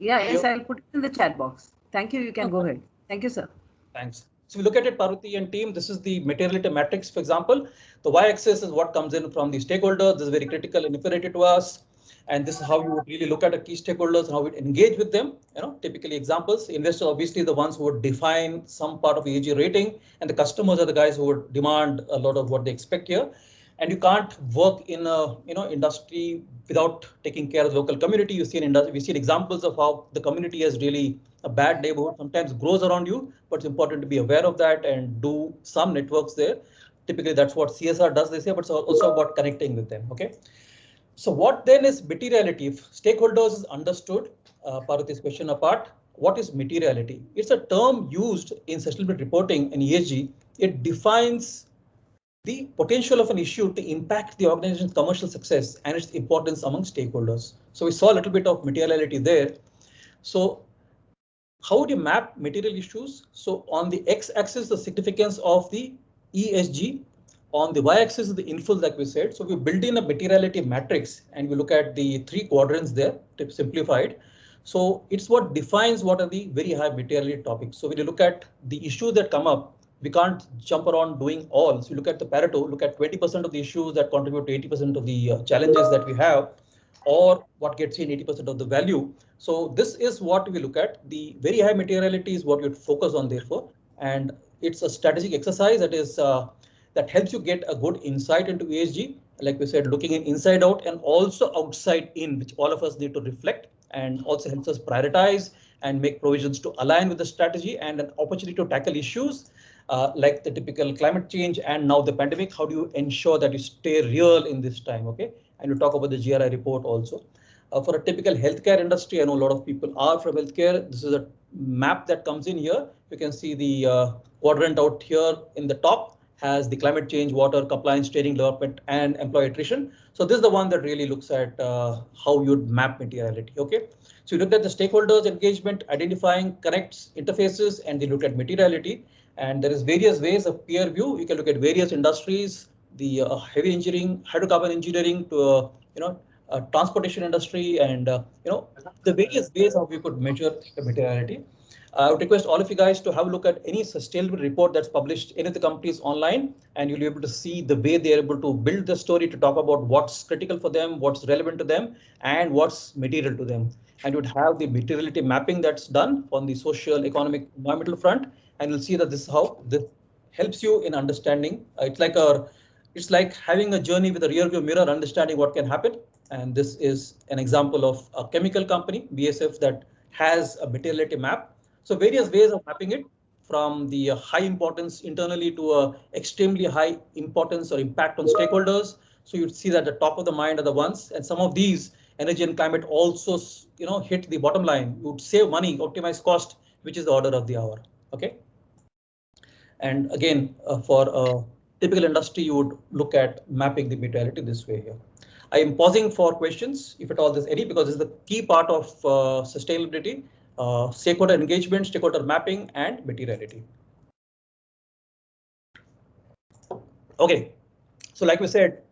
Yes, I'll put it in the chat box. Thank you. You can go ahead. Thank you, sir. Thanks. So we look at it, Parvati and team. This is the materiality matrix, for example. The y-axis is what comes in from the stakeholders. This is very critical and informative to us. And this is how you would really look at the key stakeholders and how we engage with them. Typically examples, investors obviously the ones who would define some part of ESG rating, and the customers are the guys who would demand a lot of what they expect here. And you can't work in a industry without taking care of the local community. You see we've seen examples of how the community has really a bad neighborhood sometimes grows around you, but it's important to be aware of that and do some networks there. Typically, that's what CSR does this year, but it's also about connecting with them. Okay. So what then is materiality? If stakeholders is understood, part of this question apart, what is materiality? It's a term used in sustainability reporting and ESG. It defines the potential of an issue to impact the organization's commercial success and its importance among stakeholders. So we saw a little bit of materiality there. So how would you map material issues? So on the x-axis, the significance of the ESG. On the y-axis is the influence, like we said. So we build in a materiality matrix and we look at the 3 quadrants there, simplified. So it's what defines what are the very high materiality topics. So when you look at the issues that come up, we can't jump around doing all. So you look at the Pareto, look at 20% of the issues that contribute to 80% of the challenges that we have, or what gets in 80% of the value. So this is what we look at. The very high materiality is what you focus on, therefore, and it's a strategic exercise that is that helps you get a good insight into ESG. Like we said, looking in inside out and also outside in, which all of us need to reflect, and also helps us prioritize and make provisions to align with the strategy, and an opportunity to tackle issues like the typical climate change and now the pandemic. How do you ensure that you stay real in this time? OK, and we talk about the GRI report also. For a typical healthcare industry, I know a lot of people are from healthcare. This is a map that comes in here. You can see the quadrant out here in the top has the climate change, water, compliance, training, development, and employee attrition. So this is the one that really looks at how you'd map materiality. OK, so you look at the stakeholders engagement, identifying connects, interfaces, and they look at materiality. And there is various ways of peer view. You can look at various industries, the heavy engineering, hydrocarbon engineering to transportation industry, and the various ways how we could measure the materiality. I would request all of you guys to have a look at any sustainable report that's published in the companies online, and you'll be able to see the way they're able to build the story to talk about what's critical for them, what's relevant to them, and what's material to them. And you'd have the materiality mapping that's done on the social, economic, environmental front, and you'll see that this is how this helps you in understanding. It's like having a journey with a rear view mirror, understanding what can happen. And this is an example of a chemical company, BASF, that has a materiality map. So various ways of mapping it, from the high importance internally to a extremely high importance or impact on stakeholders. So you'd see that the top of the mind are the ones, and some of these, energy and climate, also hit the bottom line. You would save money, optimize cost, which is the order of the hour. OK. And again, for a typical industry, you would look at mapping the materiality this way here. I am pausing for questions, if at all there's any, because this is the key part of sustainability. Stakeholder engagement, stakeholder mapping, and materiality. OK, so like we said,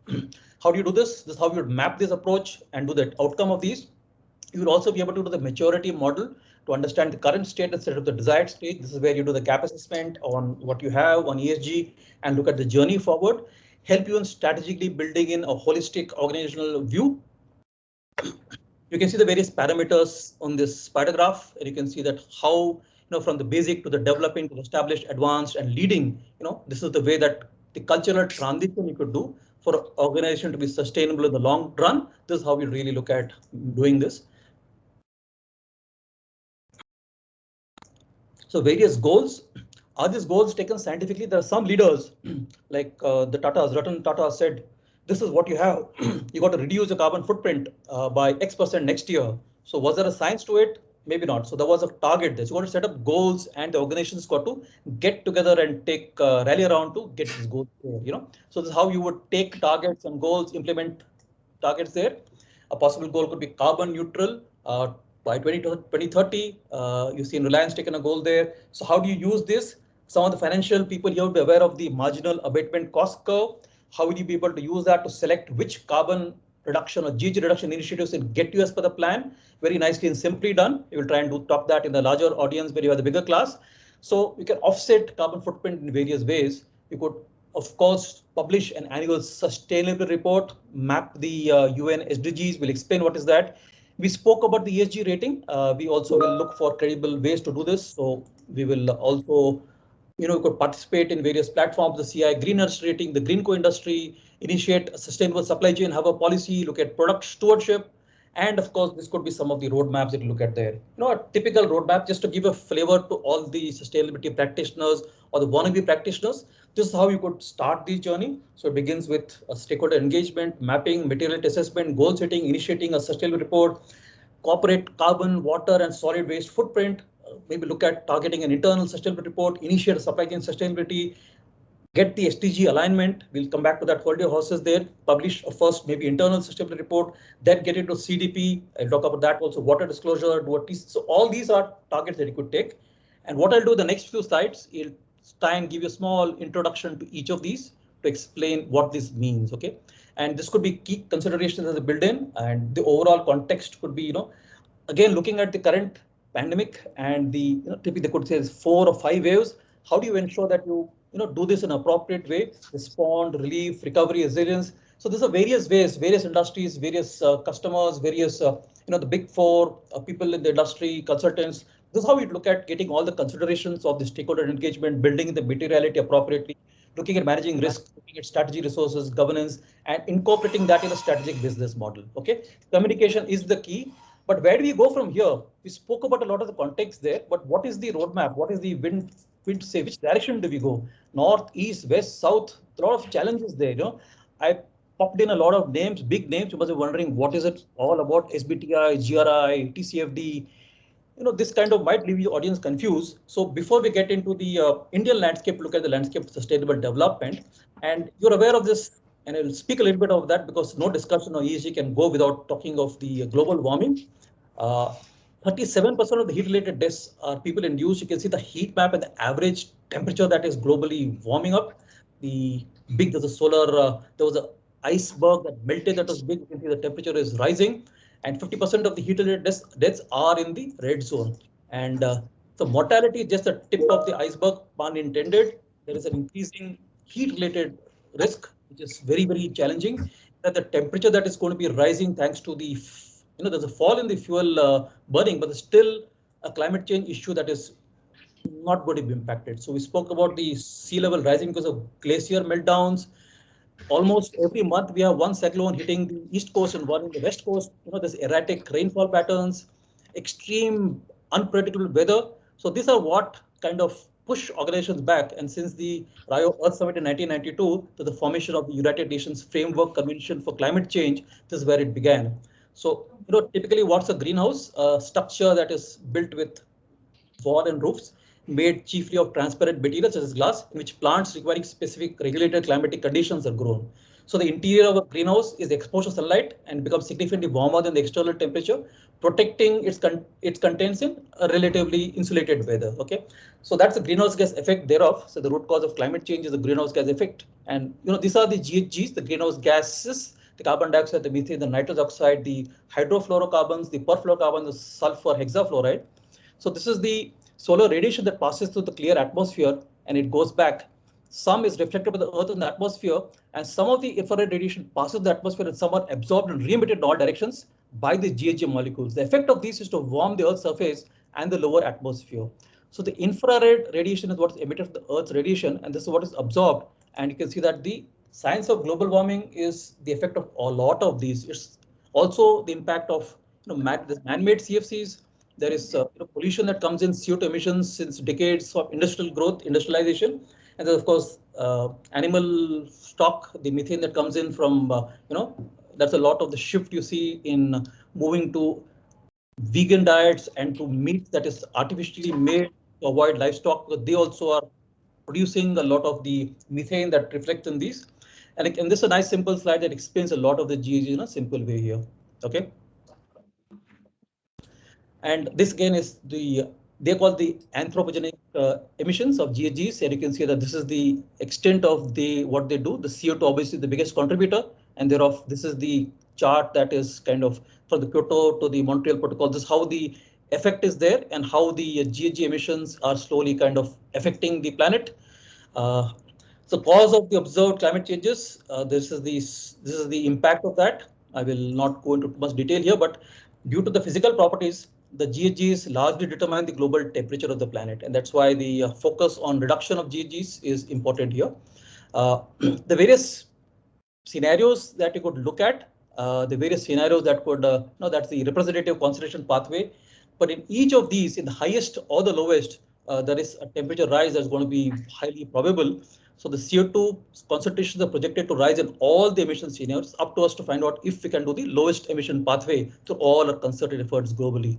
how do you do this? This is how you would map this approach and do the outcome of these. You would also be able to do the maturity model to understand the current state instead of the desired state. This is where you do the gap assessment on what you have on ESG and look at the journey forward. Help you in strategically building in a holistic organizational view. You can see the various parameters on this spider graph, and you can see that how, from the basic to the developing to the established, advanced, and leading, this is the way that the cultural transition you could do for an organization to be sustainable in the long run. This is how we really look at doing this. So various goals. Are these goals taken scientifically? There are some leaders like the Tatas, Ratan Tata said, this is what you have. You got to reduce the carbon footprint by X% next year. So was there a science to it? Maybe not. So there was a target there. So you got to set up goals, and the organizations got to get together and take rally around to get these goals there, So this is how you would take targets and goals, implement targets there. A possible goal could be carbon neutral by 2030. You see Reliance taken a goal there. So how do you use this? Some of the financial people here will be aware of the marginal abatement cost curve. How will you be able to use that to select which carbon reduction or GHG reduction initiatives and get you as per the plan? Very nicely and simply done. You will try and talk that in the larger audience where you have the bigger class. So you can offset carbon footprint in various ways. You could, of course, publish an annual sustainability report, map the UN SDGs. We'll explain what is that. We spoke about the ESG rating. We also will look for credible ways to do this. So we will also you could participate in various platforms, the CI Green Industry Rating, the Green Co-Industry, initiate a sustainable supply chain, have a policy, look at product stewardship. And of course, this could be some of the roadmaps that you look at there. A typical roadmap, just to give a flavor to all the sustainability practitioners or the wannabe practitioners. This is how you could start this journey. So it begins with a stakeholder engagement, mapping, materiality assessment, goal setting, initiating a sustainability report, corporate carbon, water, and solid waste footprint. Maybe look at targeting an internal sustainability report, initiate a supply chain sustainability, get the SDG alignment. We'll come back to that, hold your horses there, publish a first maybe internal sustainability report, then get into CDP. I'll talk about that also, water disclosure, do a so all these are targets that you could take. And what I'll do the next few slides, I'll try and give you a small introduction to each of these to explain what this means, okay? And this could be key considerations as a build-in, and the overall context could be, again, looking at the current pandemic and the, typically they could say 4 or 5 waves. How do you ensure that you do this in an appropriate way, respond, relief, recovery, resilience? So there's a various ways, various industries, various customers, various, the big 4 people in the industry, consultants. This is how we look at getting all the considerations of the stakeholder engagement, building the materiality appropriately, looking at managing risk, looking at strategy, resources, governance, and incorporating that in a strategic business model. Okay, communication is the key. But where do we go from here? We spoke about a lot of the context there, but what is the roadmap? What is the wind say? Which direction do we go? North, east, west, south? A lot of challenges there. I popped in a lot of names, big names. You must be wondering what is it all about? SBTI, GRI, TCFD. This kind of might leave your audience confused. So before we get into the Indian landscape, look at the landscape of sustainable development. And you're aware of this, and I'll speak a little bit of that because no discussion on ESG can go without talking of the global warming. 37% of the heat-related deaths are people-induced. You can see the heat map and the average temperature that is globally warming up. There's a solar, there was an iceberg that melted that was big. You can see the temperature is rising, and 50% of the heat-related deaths are in the red zone. And so mortality is just the tip of the iceberg, pun intended. There is an increasing heat-related risk, which is very, very challenging. That the temperature that is going to be rising thanks to the there's a fall in the fuel burning, but there's still a climate change issue that is not going to be impacted. So we spoke about the sea level rising because of glacier meltdowns. Almost every month we have one cyclone hitting the east coast and one in the west coast. There's erratic rainfall patterns, extreme unpredictable weather. So these are what kind of push organizations back. And since the Rio Earth Summit in 1992 to the formation of the United Nations Framework Convention for Climate Change, this is where it began. So, typically what's a greenhouse? A structure that is built with wall and roofs made chiefly of transparent materials such as glass, in which plants requiring specific regulated climatic conditions are grown. So the interior of a greenhouse is exposed to sunlight and becomes significantly warmer than the external temperature, protecting its contents in a relatively insulated weather. Okay, so that's the greenhouse gas effect thereof. So the root cause of climate change is the greenhouse gas effect, and these are the GHGs, the greenhouse gases. The carbon dioxide, the methane, the nitrous oxide, the hydrofluorocarbons, the perfluorocarbons, the sulfur, hexafluoride. So this is the solar radiation that passes through the clear atmosphere and it goes back. Some is reflected by the earth in the atmosphere, and some of the infrared radiation passes the atmosphere and some are absorbed and re-emitted in all directions by the GHG molecules. The effect of these is to warm the earth's surface and the lower atmosphere. So the infrared radiation is what is emitted from the earth's radiation, and this is what is absorbed. And you can see that the science of global warming is the effect of a lot of these. It's also the impact of man-made CFCs. There is pollution that comes in, CO2 emissions since decades of industrial growth, industrialization, and then of course animal stock, the methane that comes in from that's a lot of the shift you see in moving to vegan diets and to meat that is artificially made to avoid livestock, because they also are producing a lot of the methane that reflects in these. And this is a nice simple slide that explains a lot of the GHG in a simple way here. Okay. And this again is they call the anthropogenic emissions of GHGs, and you can see that this is the extent of what they do. The CO2 obviously the biggest contributor, and thereof this is the chart that is kind of from the Kyoto to the Montreal Protocol. This is how the effect is there and how the GHG emissions are slowly kind of affecting the planet. So cause of the observed climate changes, this is the impact of that. I will not go into too much detail here, but due to the physical properties, the GHGs largely determine the global temperature of the planet, and that's why the focus on reduction of GHGs is important here. The various scenarios that you could look at, the various scenarios that could, that's the representative concentration pathway. But in each of these, in the highest or the lowest, there is a temperature rise that's going to be highly probable. So the CO2 concentrations are projected to rise in all the emission scenarios. Up to us to find out if we can do the lowest emission pathway to all our concerted efforts globally.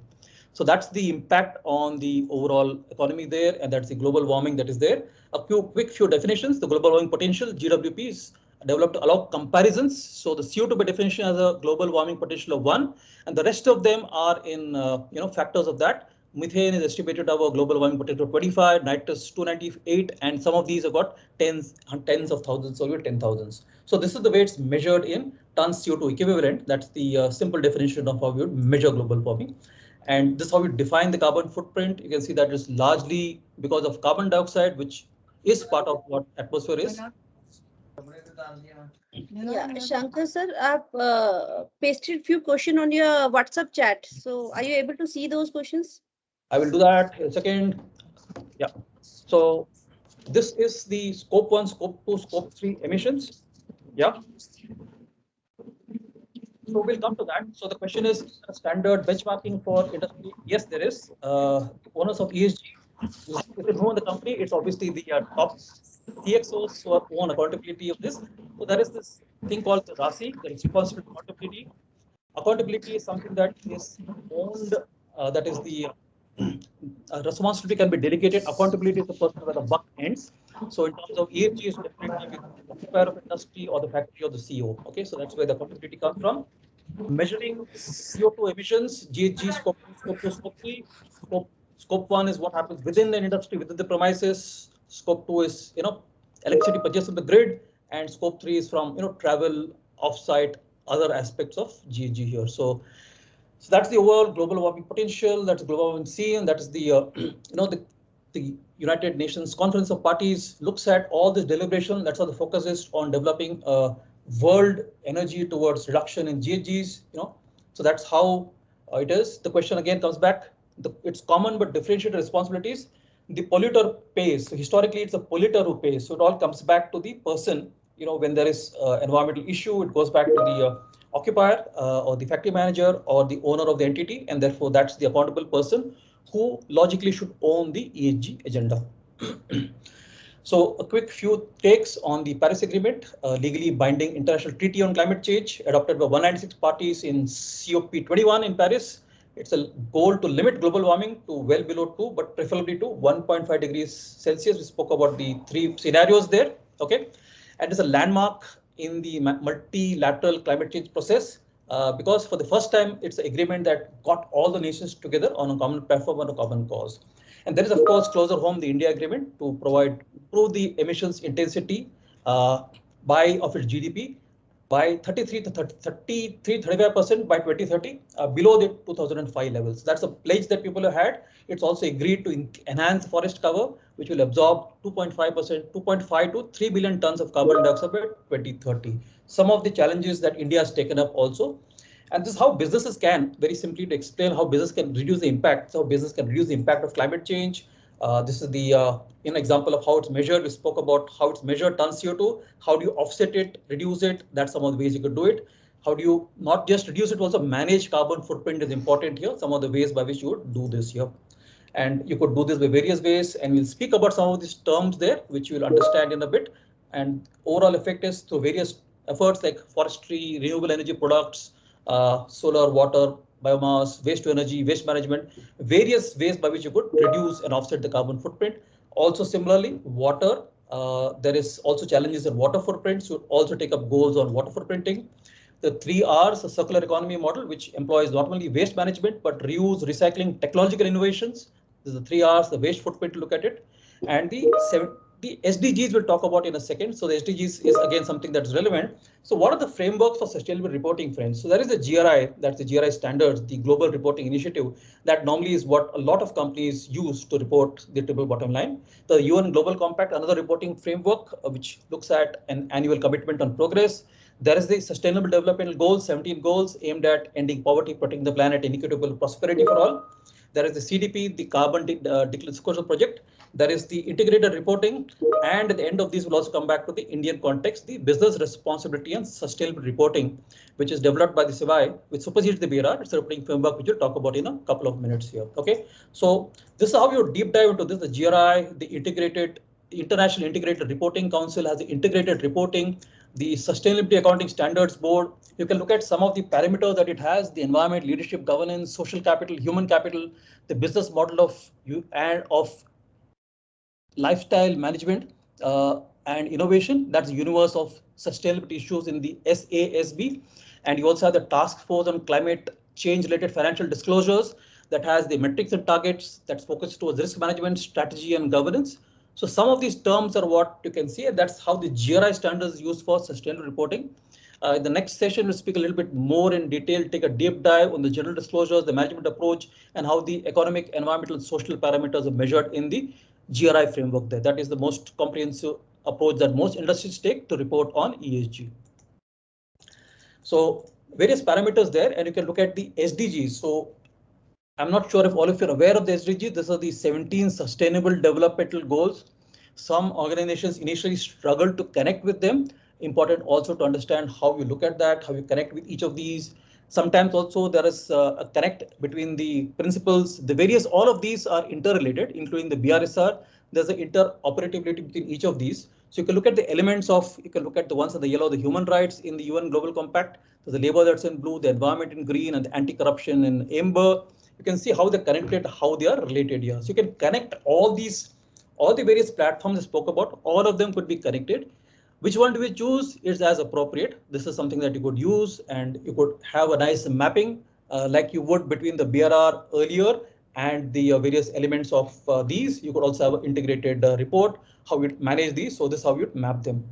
So that's the impact on the overall economy there, and that's the global warming that is there. A quick few definitions. The global warming potential, GWP, is developed to allow comparisons. So the CO2 by definition has a global warming potential of 1, and the rest of them are in factors of that. Methane is estimated to have a global warming potential of 25, nitrous 298, and some of these have got tens of thousands, or 10,000s. So this is the way it's measured in tons CO2 equivalent. That's the simple definition of how we would measure global warming. And this is how we define the carbon footprint. You can see that it's largely because of carbon dioxide, which is part of what atmosphere is. Yeah, Shankar sir, I've pasted few questions on your WhatsApp chat. So are you able to see those questions? I will do that in a second. Yeah. So this is the scope 1, scope 2, scope 3 emissions. Yeah. So we'll come to that. So the question is standard benchmarking for industry. Yes, there is. Owners of ESG, if you know the company, it's obviously the top CXOs who own accountability of this. So there is this thing called RASI, the responsible accountability. Accountability is something that is owned, that is the responsibility can be delegated. Accountability is the person where the buck ends. So in terms of ESG, is definitely with the occupier of industry or the factory or the CEO. Okay, so that's where the accountability comes from. Measuring CO2 emissions, GHG, scope 1, scope 2, scope 3. Scope 1 is what happens within the industry, within the premises. Scope 2 is electricity purchased on the grid, and scope 3 is from travel, offsite, other aspects of GHG here. So that's the overall global warming potential. That's global warming scene. That is the the United Nations Conference of Parties looks at all this deliberation. That's how the focus is on developing world energy towards reduction in GHGs. So that's how it is. The question again comes back. It's common but differentiated responsibilities. The polluter pays. So historically, it's a polluter who pays. So it all comes back to the person. When there is environmental issue, it goes back to the occupier or the factory manager or the owner of the entity, and therefore that's the accountable person who logically should own the ESG agenda. So a quick few takes on the Paris Agreement, legally binding international treaty on climate change adopted by 196 parties in COP21 in Paris. It's a goal to limit global warming to well below 2, but preferably to 1.5 degrees Celsius. We spoke about the 3 scenarios there. Okay, and it's a landmark in the multilateral climate change process because for the first time, it's an agreement that got all the nations together on a common platform and a common cause. And there is, of course, closer home, the India agreement to improve the emissions intensity of its GDP by 35% by 2030, below the 2005 levels. That's a pledge that people have had. It's also agreed to enhance forest cover, which will absorb 2.5 to 3 billion tons of carbon dioxide by 2030. Some of the challenges that India has taken up also. And this is how businesses can, very simply to explain how business can reduce the impact. So business can reduce the impact of climate change. This is the example of how it's measured. We spoke about how it's measured tons CO2. How do you offset it, reduce it? That's some of the ways you could do it. How do you not just reduce it, also manage carbon footprint is important here. Some of the ways by which you would do this here. And you could do this by various ways. And we'll speak about some of these terms there, which you will understand in a bit. And overall effect is through various efforts like forestry, renewable energy products, solar, water, biomass, waste to energy, waste management, various ways by which you could reduce and offset the carbon footprint. Also, similarly, water, there is also challenges in water footprint. So also take up goals on water footprinting. The 3 R's, a circular economy model, which employs not only waste management, but reuse, recycling, technological innovations. This is the 3 R's, the waste footprint to look at it. And the SDGs we'll talk about in a second. So the SDGs is again something that's relevant. So what are the frameworks for sustainable reporting, friends? So there is the GRI, that's the GRI standards, the Global Reporting Initiative. That normally is what a lot of companies use to report the triple bottom line. The UN Global Compact, another reporting framework, which looks at an annual commitment on progress. There is the Sustainable Development Goals, 17 goals aimed at ending poverty, protecting the planet, and equitable prosperity for all. There is the CDP, the Carbon Disclosure Project. There is the integrated reporting, and at the end of this, we'll also come back to the Indian context, the business responsibility and sustainable reporting, which is developed by the CII, which supersedes the BRR. It's a reporting framework which we'll talk about in a couple of minutes here. Okay, so this is how you deep dive into this. The GRI, the International Integrated Reporting Council has the integrated reporting. the Sustainability Accounting Standards Board. You can look at some of the parameters that it has: the environment, leadership, governance, social capital, human capital, the business model of you and of lifestyle management and innovation. That's the universe of sustainability issues in the SASB. And you also have the task force on climate change related financial disclosures that has the metrics and targets that's focused towards risk management, strategy and governance. So some of these terms are what you can see, and that's how the GRI standards is used for sustainable reporting. In the next session, we'll speak a little bit more in detail, take a deep dive on the general disclosures, the management approach, and how the economic, environmental, and social parameters are measured in the GRI framework there. That is the most comprehensive approach that most industries take to report on ESG. So various parameters there, and you can look at the SDGs. So I'm not sure if all of you are aware of the SDGs. These are the 17 sustainable developmental goals. Some organizations initially struggle to connect with them. Important also to understand how you look at that, how you connect with each of these. Sometimes also there is a connect between the principles. The various, all of these are interrelated, including the BRSR. There's an interoperability between each of these. So you can look at the elements of, you can look at the ones in the yellow, the human rights in the UN Global Compact. There's the labor that's in blue, the environment in green, and the anti-corruption in amber. You can see how they're connected, how they are related here. So you can connect all these, all the various platforms I spoke about, all of them could be connected. Which one do we choose is as appropriate. This is something that you could use, and you could have a nice mapping like you would between the BRR earlier and the various elements of these. You could also have an integrated report, how you manage these. So this is how you map them.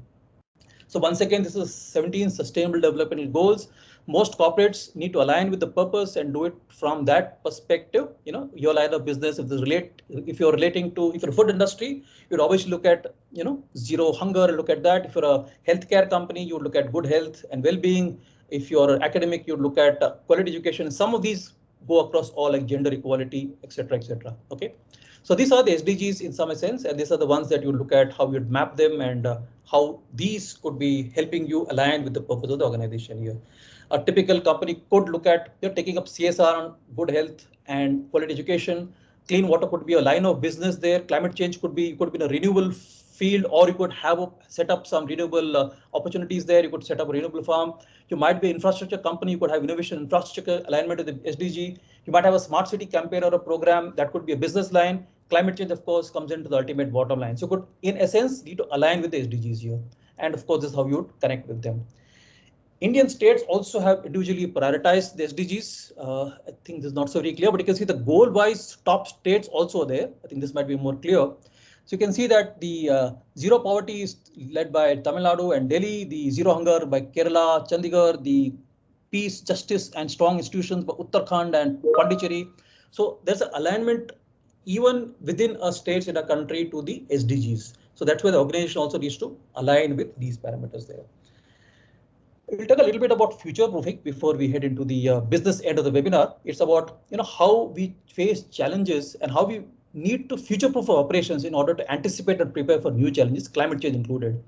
So once again, this is 17 sustainable development goals. Most corporates need to align with the purpose and do it from that perspective. You know, your line of business, if you're relating to, if you're a food industry, you'd obviously look at, you know, zero hunger, look at that. If you're a healthcare company, you would look at good health and well-being. If you're academic, you'd look at quality education. Some of these go across all, like gender equality, etc., etc. Okay. So these are the SDGs in some sense, and these are the ones that you look at how you'd map them and how these could be helping you align with the purpose of the organization here. A typical company could look at, you're taking up CSR on good health and quality education. Clean water could be a line of business there. Climate change could be, you could be in a renewable field, or you could have set up some renewable opportunities there. You could set up a renewable farm. You might be an infrastructure company. You could have innovation infrastructure alignment with the SDG. You might have a smart city campaign or a program that could be a business line. Climate change, of course, comes into the ultimate bottom line. So you could, in essence, need to align with the SDGs here. And of course, this is how you would connect with them. Indian states also have individually prioritized the SDGs. I think this is not so very clear, but you can see the goal-wise top states also there. I think this might be more clear. So you can see that the zero poverty is led by Tamil Nadu and Delhi, the zero hunger by Kerala, Chandigarh, the peace, justice and strong institutions by Uttarakhand and Pondicherry. So there's an alignment even within a states in a country to the SDGs. So that's where the organization also needs to align with these parameters there. We'll talk a little bit about future proofing before we head into the business end of the webinar. It's about, you know, how we face challenges and how we need to future proof our operations in order to anticipate and prepare for new challenges, climate change included.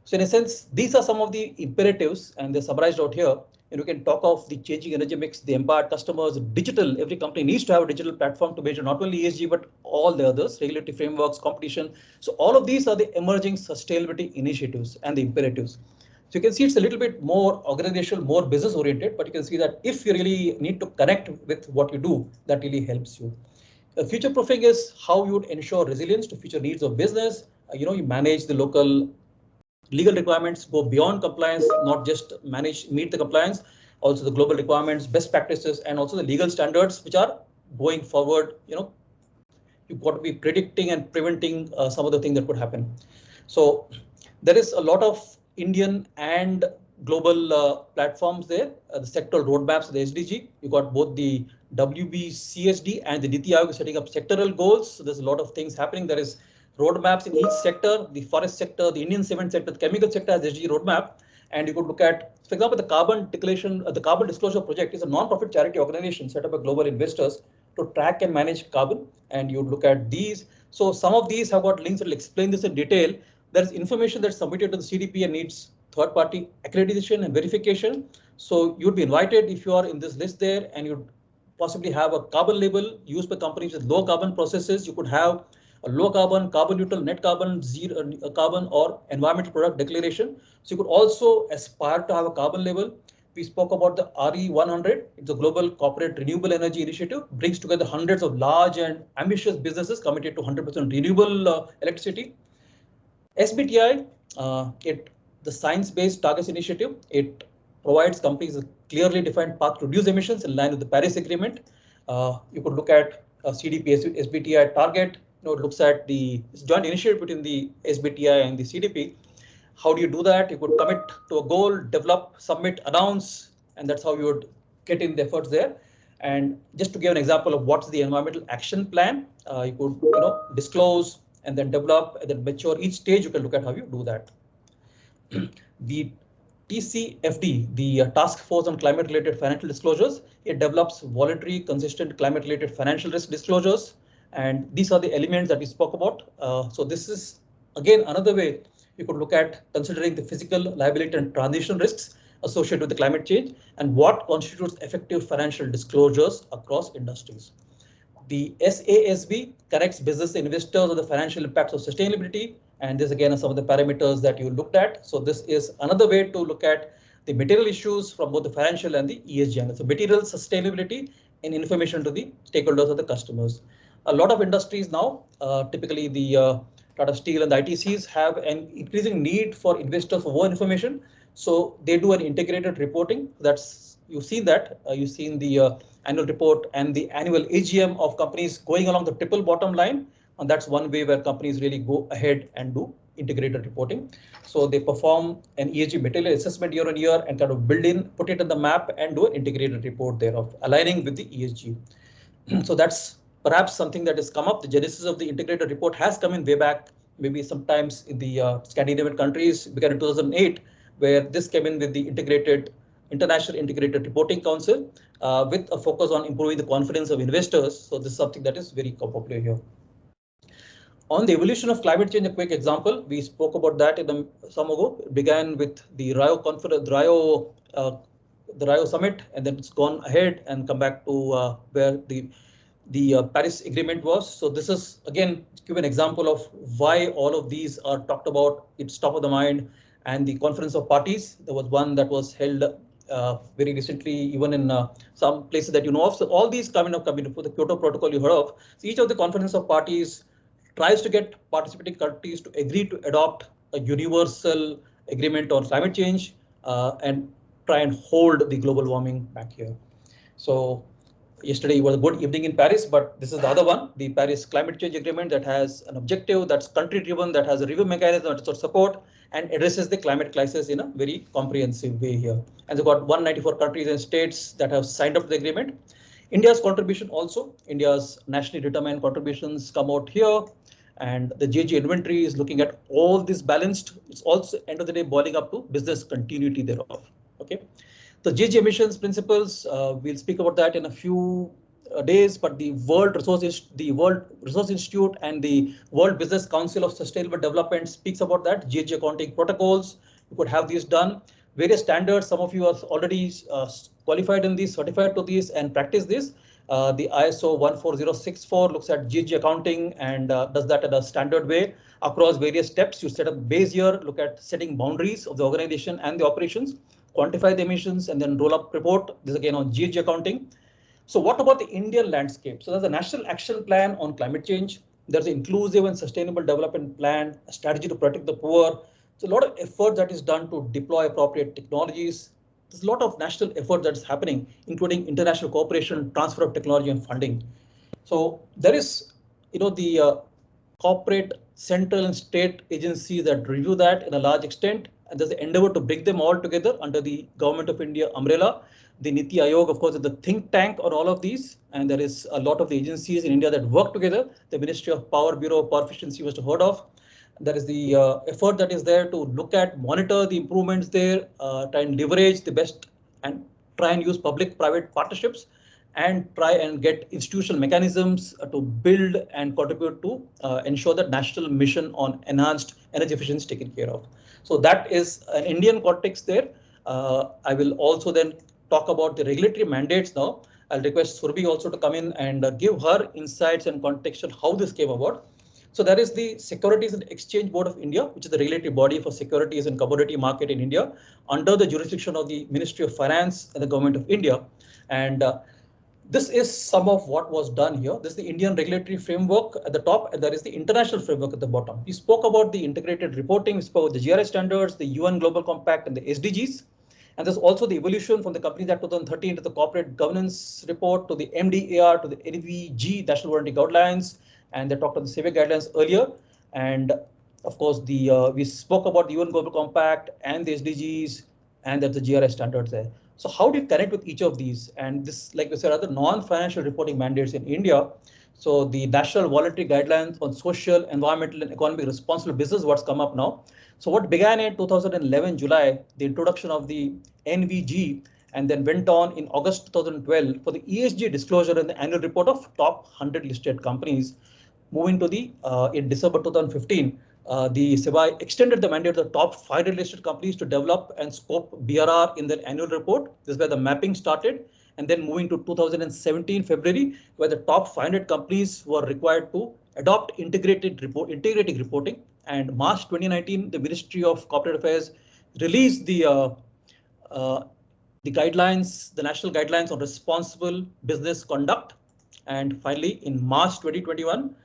So in a sense, these are some of the imperatives, and they're summarized out here. And we can talk of the changing energy mix, the empowered customers, digital. Every company needs to have a digital platform to measure not only ESG, but all the others, regulatory frameworks, competition. So all of these are the emerging sustainability initiatives and the imperatives. So you can see it's a little bit more organizational, more business oriented, but you can see that if you really need to connect with what you do, that really helps you. Future proofing is how you would ensure resilience to future needs of business. You manage the local legal requirements, go beyond compliance, not just meet the compliance, also the global requirements, best practices, and also the legal standards which are going forward. You've got to be predicting and preventing some of the things that could happen. So there is a lot of Indian and global platforms there, the sectoral roadmaps of the SDG. You got both the WBCSD and the NITI Aayog setting up sectoral goals. So there's a lot of things happening. There is roadmaps in each sector, the forest sector, the Indian cement sector, the chemical sector has SDG roadmap. And you could look at, for example, the carbon declaration, the Carbon Disclosure Project is a non-profit charity organization set up by global investors to track and manage carbon. And you look at these. So some of these have got links that will explain this in detail. There is information that's submitted to the CDP and needs third-party accreditation and verification. So you'd be invited if you are in this list there, and you'd possibly have a carbon label used by companies with low carbon processes. You could have a low carbon, carbon neutral, net carbon, zero carbon or environmental product declaration. So you could also aspire to have a carbon label. We spoke about the RE100. It's a global corporate renewable energy initiative, brings together hundreds of large and ambitious businesses committed to 100% renewable electricity. SBTi, the Science-Based Targets Initiative, it provides companies a clearly defined path to reduce emissions in line with the Paris Agreement. You could look at CDP SBTi target. It looks at it's joint initiative between the SBTi and the CDP. How do you do that? You could commit to a goal, develop, submit, announce, and that's how you would get in the efforts there. And just to give an example of what's the environmental action plan, you could disclose and then develop and then mature. Each stage you can look at how you do that. The TCFD, the Task Force on Climate Related Financial Disclosures, it develops voluntary, consistent climate related financial risk disclosures. And these are the elements that we spoke about. So this is again another way you could look at considering the physical, liability and transition risks associated with the climate change and what constitutes effective financial disclosures across industries. The SASB connects business investors with the financial impacts of sustainability. And this again are some of the parameters that you looked at. So this is another way to look at the material issues from both the financial and the ESG angle. So material sustainability and information to the stakeholders or the customers. A lot of industries now, typically the Tata Steel and the ITCs have an increasing need for investors for more information. So they do an integrated reporting. You've seen that. You've seen the annual report and the annual AGM of companies going along the triple bottom line. And that's one way where companies really go ahead and do integrated reporting. So they perform an ESG material assessment year on year and kind of put it in the map and do an integrated report thereof, aligning with the ESG. So that's perhaps something that has come up. The genesis of the integrated report has come in way back, maybe sometimes in the Scandinavian countries, began in 2008, where this came in with the International Integrated Reporting Council with a focus on improving the confidence of investors. So this is something that is very popular here. On the evolution of climate change, a quick example, we spoke about that some ago. It began with the Rio conference, the Rio summit, and then it's gone ahead and come back to where the Paris Agreement was. So this is again give an example of why all of these are talked about. It's top of the mind. And the Conference of Parties, there was one that was held very recently, even in some places that you know of. So all these coming for the Kyoto Protocol you heard of. So each of the Conference of Parties tries to get participating countries to agree to adopt a universal agreement on climate change and try and hold the global warming back here. So yesterday was a good evening in Paris, but this is the other one, the Paris Climate Change Agreement that has an objective that's country driven, that has a review mechanism that support and addresses the climate crisis in a very comprehensive way here. And they've got 194 countries and states that have signed up to the agreement. India's contribution also, India's nationally determined contributions come out here. And the JG inventory is looking at all this balanced. It's also end of the day boiling up to business continuity thereof. Okay, the JG emissions principles, we'll speak about that in a few days, but the World Resource Institute and the World Business Council of Sustainable Development speaks about that. JG accounting protocols, you could have these done. Various standards, some of you are already qualified in these, certified to these and practice this. The ISO 14064 looks at GHG accounting and does that in a standard way across various steps. You set up base year, look at setting boundaries of the organization and the operations, quantify the emissions, and then roll up report. This again on GHG accounting. So what about the Indian landscape? So there's a National Action Plan on climate change. There's an inclusive and sustainable development plan, a strategy to protect the poor. So a lot of effort that is done to deploy appropriate technologies. There's a lot of national effort that's happening, including international cooperation, transfer of technology and funding. So there is, the corporate, central and state agencies that review that in a large extent. And there's an endeavor to bring them all together under the Government of India umbrella. The Niti Aayog, of course, is the think tank on all of these. And there is a lot of the agencies in India that work together. The Ministry of Power, Bureau of Power Efficiency, you must have heard of. There is the effort that is there to look at, monitor the improvements there, try and leverage the best and try and use public-private partnerships and try and get institutional mechanisms to build and contribute to ensure that national mission on enhanced energy efficiency is taken care of. So that is an Indian context there. I will also then talk about the regulatory mandates now. I'll request Surbhi also to come in and give her insights and context on how this came about. So there is the Securities and Exchange Board of India, which is the regulatory body for securities and commodity market in India, under the jurisdiction of the Ministry of Finance and the Government of India. And this is some of what was done here. This is the Indian regulatory framework at the top, and there is the international framework at the bottom. We spoke about the integrated reporting, we spoke about the GRI standards, the UN Global Compact, and the SDGs. And there's also the evolution from the Companies Act 2013 to the Corporate Governance Report to the MDAR to the NVG National Warranty Guidelines, and they talked about the SEBI guidelines earlier. And of course, we spoke about the UN Global Compact and the SDGs, and there's the GRI standards there. So how do you connect with each of these? And this, like we said, other non-financial reporting mandates in India. So the National Voluntary Guidelines on Social, Environmental, and Economic Responsible Business, what's come up now. So what began in 2011 July, the introduction of the NVG, and then went on in August 2012 for the ESG disclosure in the annual report of top 100 listed companies. Moving to the in December 2015. The SEBI extended the mandate to the top 500 listed companies to develop and scope BRR in their annual report. This is where the mapping started. And then moving to 2017 February, where the top 500 companies were required to adopt integrated reporting. And March 2019, the Ministry of Corporate Affairs released the guidelines, the national guidelines on responsible business conduct. And finally, in March 2021,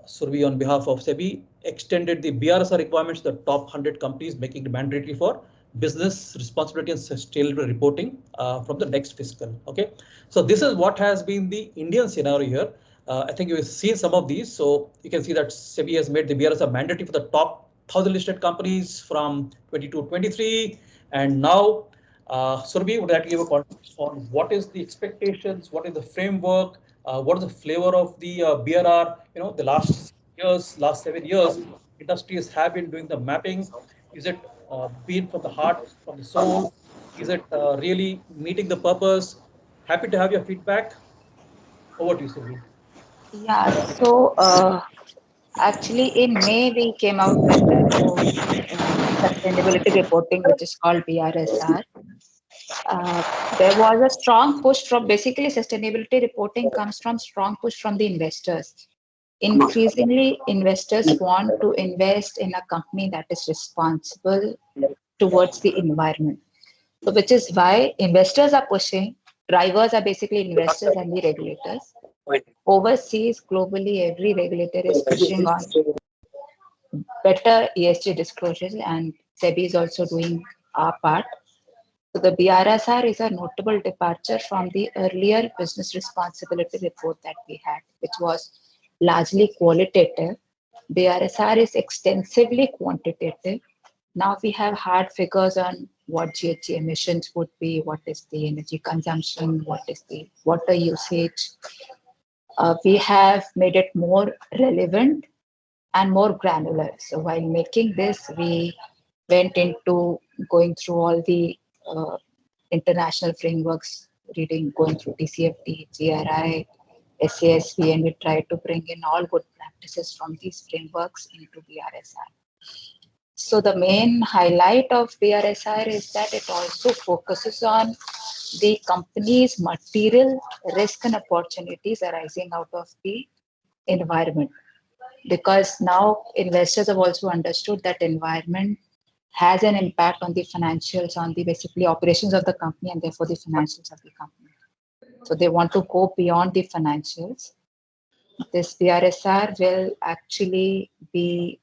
Survey on behalf of SEBI extended the BRSR requirements to the top 100 companies, making it mandatory for business responsibility and sustainability reporting from the next fiscal. Okay, so this is what has been the Indian scenario here. I think you've seen some of these. So you can see that SEBI has made the BRSR mandatory for the top 1,000 listed companies from 22-23, and now Surabhi would like to give a context on what is the expectations, what is the framework, what is the flavor of the BRR? The last 7 years, industries have been doing the mapping. Is it been from the heart, from the soul? Is it really meeting the purpose? Happy to have your feedback. Over to you, Surabhi. Yeah, so actually in May we came out with the new sustainability reporting, which is called BRSR. There was a strong push from, basically sustainability reporting comes from strong push from the investors. Increasingly, investors want to invest in a company that is responsible towards the environment. So which is why investors are pushing, drivers are basically investors and the regulators. Overseas, globally, every regulator is pushing on better ESG disclosures, and SEBI is also doing our part. So the BRSR is a notable departure from the earlier business responsibility report that we had, which was largely qualitative. BRSR is extensively quantitative. Now we have hard figures on what GHG emissions would be, what is the energy consumption, what is the water usage. We have made it more relevant and more granular. So while making this, we went into going through all the international frameworks, going through TCFD, GRI, SASV, and we tried to bring in all good practices from these frameworks into BRSR. So the main highlight of BRSR is that it also focuses on the company's material risk and opportunities arising out of the environment. Because now investors have also understood that environment has an impact on the financials, on the basically operations of the company, and therefore the financials of the company. So they want to go beyond the financials. This BRSR will actually be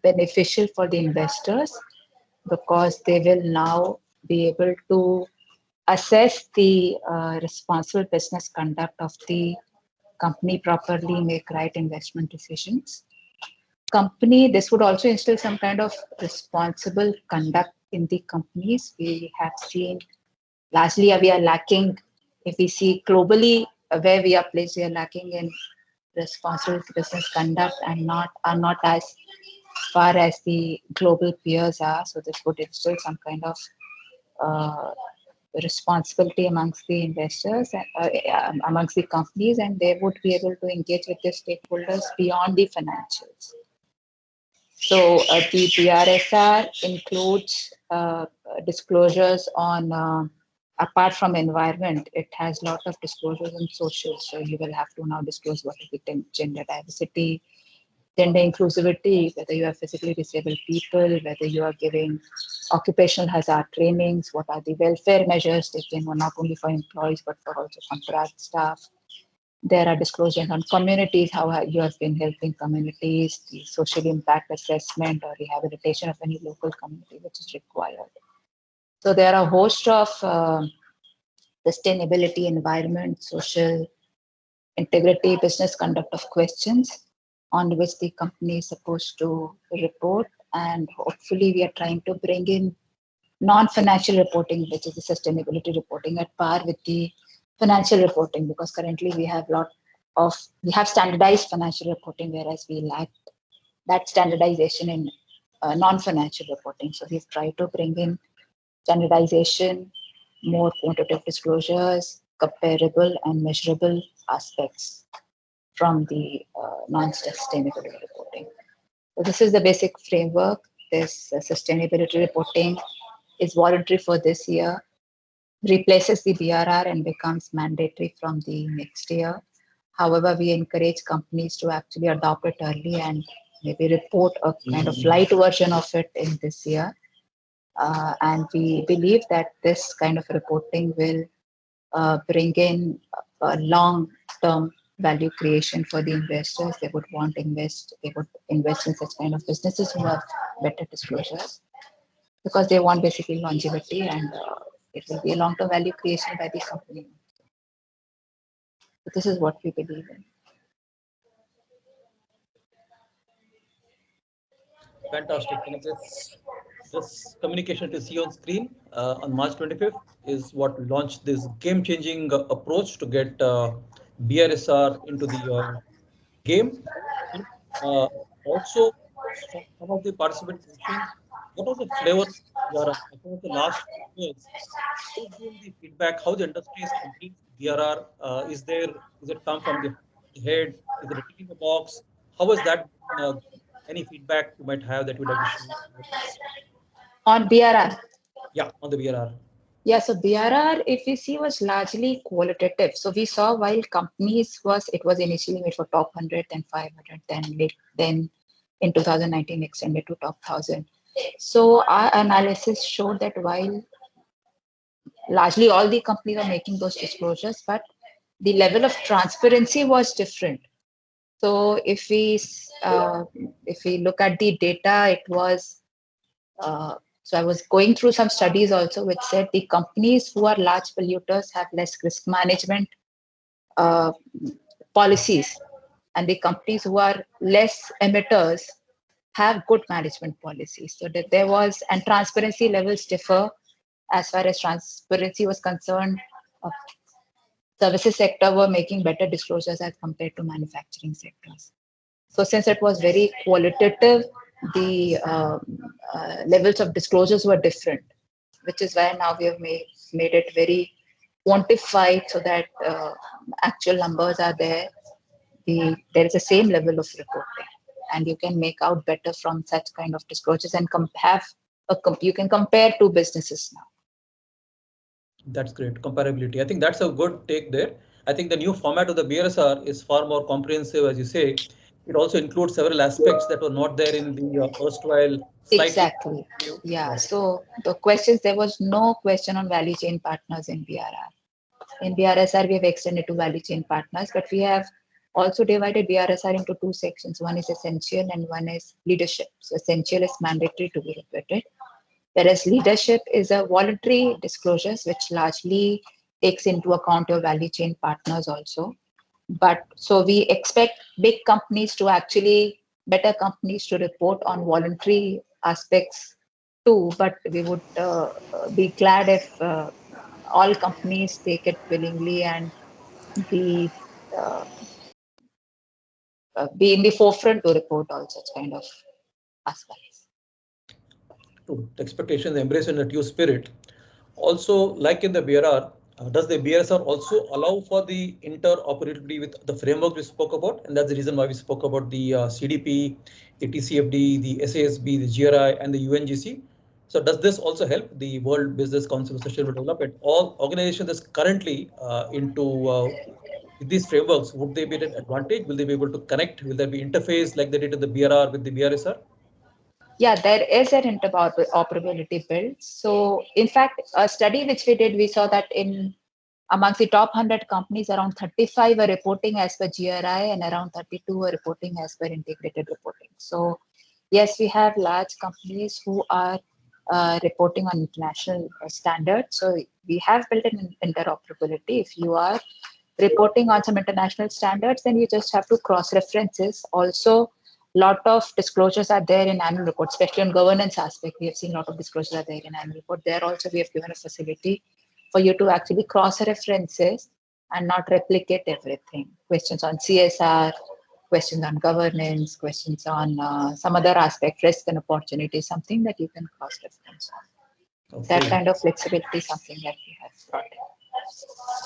beneficial for the investors because they will now be able to assess the responsible business conduct of the company properly, make right investment decisions. This would also instill some kind of responsible conduct in the companies. We have seen largely we are lacking, if we see globally where we are placed, we are lacking in responsible business conduct and are not as far as the global peers are. So this would instill some kind of responsibility amongst the investors, amongst the companies, and they would be able to engage with the stakeholders beyond the financials. So the BRSR includes disclosures on apart from environment, it has a lot of disclosures on social. So you will have to now disclose what is the gender diversity, gender inclusivity, whether you have physically disabled people, whether you are giving occupational hazard trainings, what are the welfare measures taken, not only for employees, but for also contract staff. There are disclosures on communities, how you have been helping communities, the social impact assessment or rehabilitation of any local community which is required. So there are a host of sustainability, environment, social integrity, business conduct of questions on which the company is supposed to report. And hopefully we are trying to bring in non-financial reporting, which is the sustainability reporting at par with the financial reporting, because currently we have standardized financial reporting, whereas we lack that standardization in non-financial reporting. So we've tried to bring in standardization, more quantitative disclosures, comparable and measurable aspects from the non-sustainability reporting. So this is the basic framework. This sustainability reporting is voluntary for this year, replaces the BRR and becomes mandatory from the next year. However, we encourage companies to actually adopt it early and maybe report a kind of light version of it in this year. And we believe that this kind of reporting will bring in a long-term value creation for the investors. They would invest in such kind of businesses who have better disclosures, because they want basically longevity, and it will be a long-term value creation by the company. So this is what we believe in. Fantastic. And this communication to see on screen on March 25th is what launched this game-changing approach to get BRSR into the game. Also, some of the participants mentioned, what was the flavor across the last years? What has been the feedback? How the industry is embracing BRR? Is it come from the head? Is it a tick in the box? How has that been? Any feedback you might have that you would like to share? On BRR? Yeah, on the BRR. Yeah, so BRR, if we see, was largely qualitative. So we saw while companies it was initially made for top 100, then 500, then in 2019 extended to top 1000. So our analysis showed that while largely all the companies are making those disclosures, but the level of transparency was different. So if we look at the data, it was so I was going through some studies also which said the companies who are large polluters have less risk management policies, and the companies who are less emitters have good management policies. So that there was, and transparency levels differ as far as transparency was concerned. Services sector were making better disclosures as compared to manufacturing sectors. So since it was very qualitative, the levels of disclosures were different, which is why now we have made it very quantified so that actual numbers are there. There is the same level of reporting, and you can make out better from such kind of disclosures and you can compare two businesses now. That's great. Comparability. I think that's a good take there. I think the new format of the BRSR is far more comprehensive, as you say. It also includes several aspects that were not there in the erstwhile. Exactly. Yeah. So the questions, there was no question on value chain partners in BRR. In BRSR, we have extended to value chain partners, but we have also divided BRSR into two sections. One is essential and one is leadership. So essential is mandatory to be reported, whereas leadership is a voluntary disclosures, which largely takes into account your value chain partners also. But so we expect better companies to report on voluntary aspects too, but we would be glad if all companies take it willingly and be in the forefront to report all such kind of aspects. To expectations, embrace in the true spirit. Also, like in the BRR, does the BRSR also allow for the interoperability with the framework we spoke about? And that's the reason why we spoke about the CDP, the TCFD, the SASB, the GRI, and the UNGC. So does this also help the World Business Council for Sustainable Development? All organizations that's currently into these frameworks, would they be an advantage? Will they be able to connect? Will there be interface like they did in the BRR with the BRSR? Yeah, there is an interoperability built. So in fact, a study which we did, we saw that in amongst the top 100 companies, around 35 were reporting as per GRI and around 32 were reporting as per integrated reporting. So yes, we have large companies who are reporting on international standards. So we have built an interoperability. If you are reporting on some international standards, then you just have to cross-references. Also, lot of disclosures are there in annual report, especially on governance aspect. We have seen a lot of disclosures are there in annual report. There also we have given a facility for you to actually cross-references and not replicate everything. Questions on CSR, questions on governance, questions on some other aspect, risk and opportunity, something that you can cross-reference on. Okay. That kind of flexibility is something that we have brought in.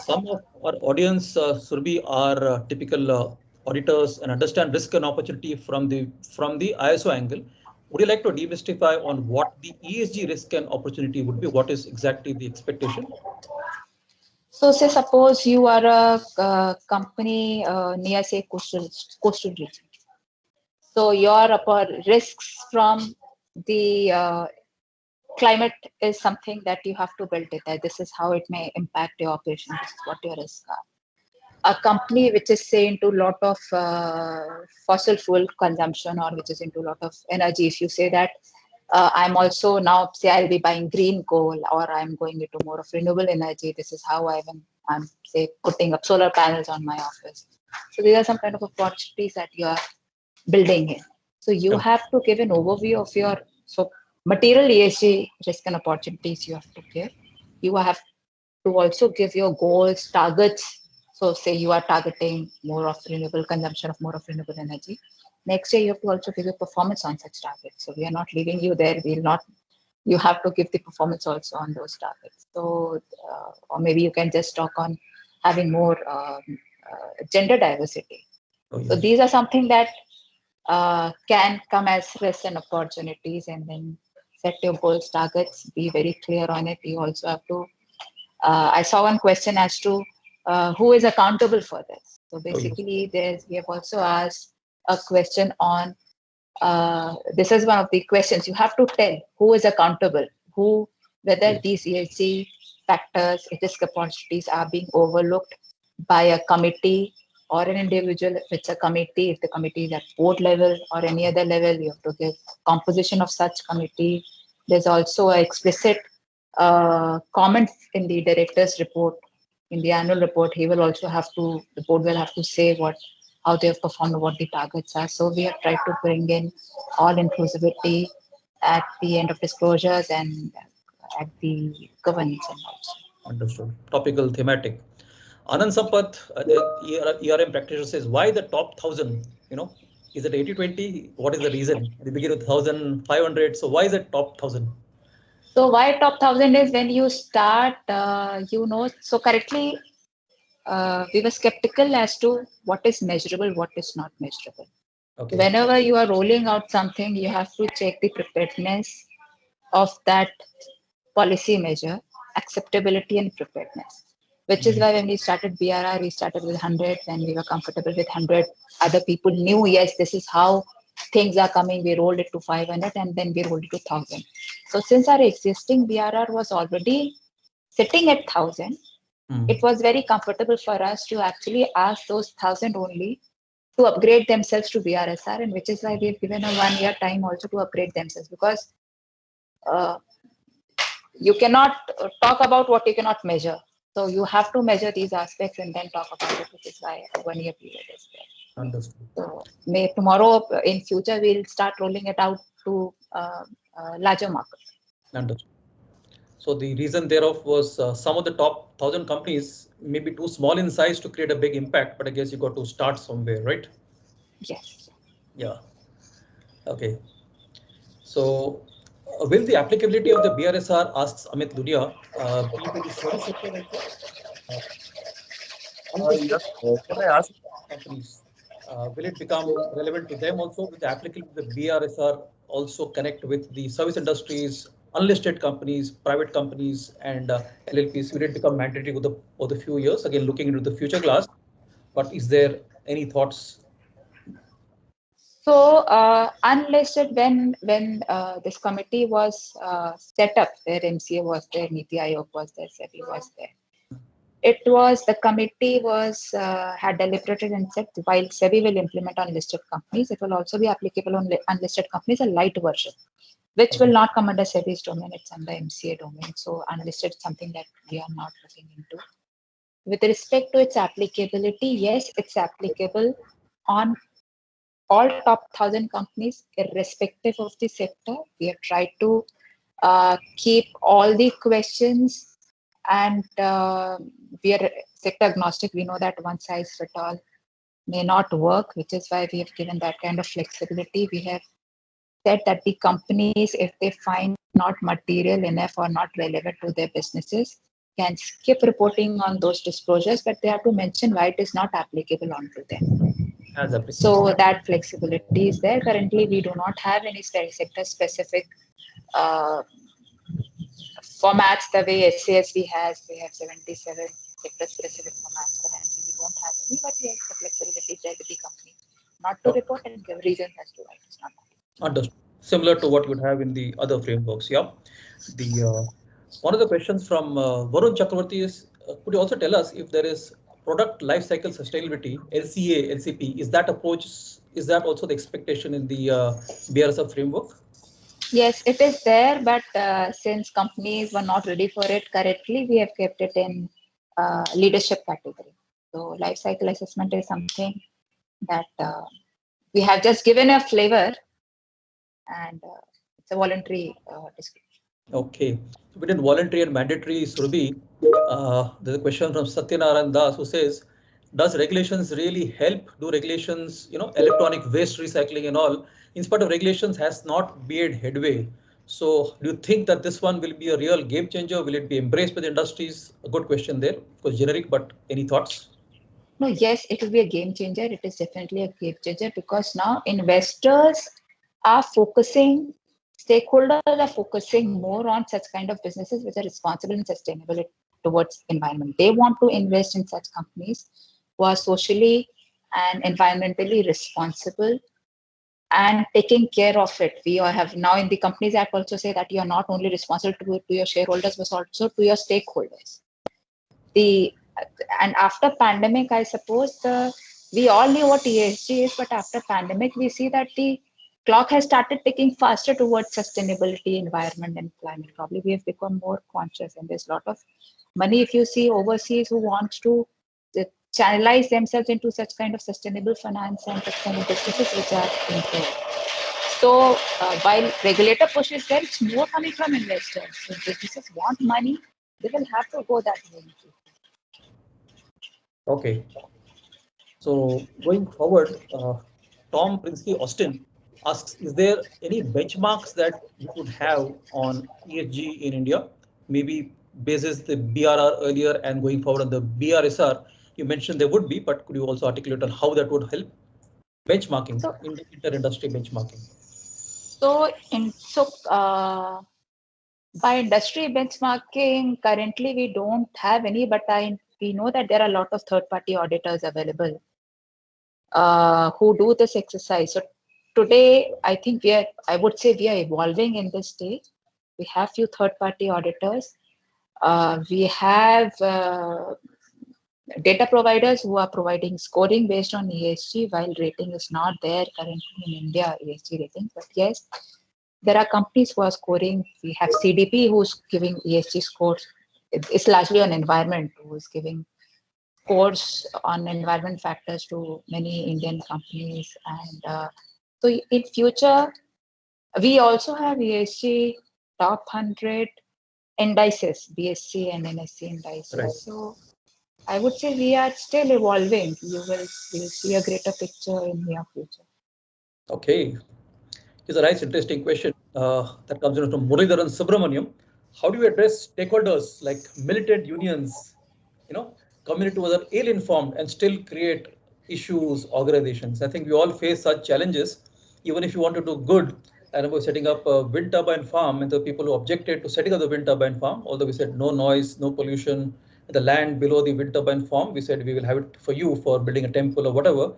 Some of our audience, Surbhi, are typical auditors and understand risk and opportunity from the ISO angle. Would you like to demystify on what the ESG risk and opportunity would be? What is exactly the expectation? So say suppose you are a company near say coastal region. So your risks from the climate is something that you have to build it. This is how it may impact your operation. This is what your risks are. A company which is say into a lot of fossil fuel consumption or which is into a lot of energy, if you say that I'm also now say I'll be buying green coal or I'm going into more of renewable energy, this is how I'm say putting up solar panels on my office. So these are some kind of opportunities that you are building in. So you have to give an overview of your material ESG risk and opportunities you have to give. You have to also give your goals, targets. So say you are targeting more of renewable consumption of more of renewable energy. Next year, you have to also give your performance on such targets. So we are not leaving you there. You have to give the performance also on those targets. So, or maybe you can just talk on having more gender diversity. Oh, yes. So these are something that can come as risks and opportunities, and then set your goals, targets, be very clear on it. You also have to, I saw one question as to who is accountable for this. So basically we have also asked a question on, this is one of the questions, you have to tell who is accountable, whether these ESG factors, risk opportunities are being overlooked by a committee or an individual. If it's a committee, if the committee is at board level or any other level, you have to give composition of such committee. There's also an explicit comment in the director's report, in the annual report. The board will have to say how they have performed, what the targets are. So we have tried to bring in all inclusivity at the end of disclosures and at the governance and also. Understood. Topical, thematic. Anand Sampath, ERM practitioner, says, why the top 1,000? Is it 80-20? What is the reason? They begin with 1,500. So why is it top 1,000? So why top 1,000 is when you start, so correctly, we were skeptical as to what is measurable, what is not measurable. Okay. Whenever you are rolling out something, you have to check the preparedness of that policy measure, acceptability and preparedness, which is why when we started BRR, we started with 100, and we were comfortable with 100. Other people knew, yes, this is how things are coming. We rolled it to 500 and then we rolled it to 1,000. So since our existing BRR was already sitting at 1,000, it was very comfortable for us to actually ask those 1,000 only to upgrade themselves to BRSR, and which is why we've given a 1 year time also to upgrade themselves, because you cannot talk about what you cannot measure. So you have to measure these aspects and then talk about it, which is why a 1 year period is there. Understood. So tomorrow in future, we'll start rolling it out to larger market. Understood. So the reason thereof was some of the top 1,000 companies may be too small in size to create a big impact, but I guess you got to start somewhere, right? Yes. Yeah. Okay. So will the applicability of the BRSR, asks Amit Lunia, be to the service sector also? Yes. Can I ask? Companies, will it become relevant to them also? With the applicability of the BRSR also connect with the service industries unlisted companies, private companies, and LLPs. We did become mandatory over the few years. Again, looking into the future class. But is there any thoughts? So unlisted, when this committee was set up, where MCA was there, Niti Aayog was there, SEBI was there. It was the committee was had deliberated and said while SEBI will implement on listed companies, it will also be applicable on unlisted companies, a light version, which will not come under SEBI's domain. It's under MCA domain. So unlisted is something that we are not looking into. With respect to its applicability, yes, it's applicable on all top 1,000 companies, irrespective of the sector. We have tried to keep all the questions, and we are sector agnostic. We know that one size fit all may not work, which is why we have given that kind of flexibility. We have said that the companies, if they find not material enough or not relevant to their businesses, can skip reporting on those disclosures, but they have to mention why it is not applicable onto them. So that flexibility is there. Currently, we do not have any sector-specific formats the way SASB has. They have 77 sector-specific formats currently. We don't have any, but yes, the flexibility is there with the company not to report and give reasons as to why it is not. Understood. Similar to what you would have in the other frameworks. Yeah. The one of the questions from Varun Chakravarti is, could you also tell us if there is product life cycle sustainability, LCA, LCP, is that approach, is that also the expectation in the BRSR framework? Yes, it is there, but since companies were not ready for it currently, we have kept it in leadership category. So life cycle assessment is something that we have just given a flavor, and it's a voluntary description. Okay, between voluntary and mandatory, Surabhi, there's a question from Satyanarayan Das who says, does regulations really help? Do regulations, electronic waste recycling and all, in spite of regulations, has not made headway? So do you think that this one will be a real game changer? Will it be embraced by the industries? A good question there, of course, generic, but any thoughts? No, yes, it will be a game changer. It is definitely a game changer because now investors are focusing, stakeholders are focusing more on such kind of businesses which are responsible and sustainable towards environment. They want to invest in such companies who are socially and environmentally responsible and taking care of it. We have now in the Companies Act also say that you are not only responsible to your shareholders, but also to your stakeholders. And after pandemic, I suppose we all knew what ESG is, but after pandemic, we see that the clock has started ticking faster towards sustainability, environment, and climate. Probably we have become more conscious, and there's a lot of money, if you see overseas, who wants to channelize themselves into such kind of sustainable finance and such kind of businesses which are into. So while regulator push is there, it's more coming from investors. So businesses want money, they will have to go that way. Okay. So going forward, Tom Prinsky Austin asks, is there any benchmarks that you could have on ESG in India? Maybe basis the BRR earlier and going forward on the BRSR, you mentioned there would be, but could you also articulate on how that would help? Benchmarking, inter-industry benchmarking. By industry benchmarking, currently we don't have any, but we know that there are a lot of third-party auditors available who do this exercise. So today, I think I would say we are evolving in this stage. We have few third-party auditors. We have data providers who are providing scoring based on ESG, while rating is not there currently in India, ESG rating. But yes, there are companies who are scoring. We have CDP who's giving ESG scores. It's largely on environment, who is giving scores on environment factors to many Indian companies. And so in future, we also have ESG top 100 indices, BSC and NSE indices. Right. So I would say we are still evolving. You will see a greater picture in the near future. Okay. It's a nice, interesting question that comes in from Muralidharan Subramaniam. How do you address stakeholders like militant unions, community who are ill-informed and still create issues, organizations? I think we all face such challenges. Even if you want to do good, I remember setting up a wind turbine farm, and the people who objected to setting up the wind turbine farm, although we said no noise, no pollution, the land below the wind turbine farm, we said we will have it for you for building a temple or whatever.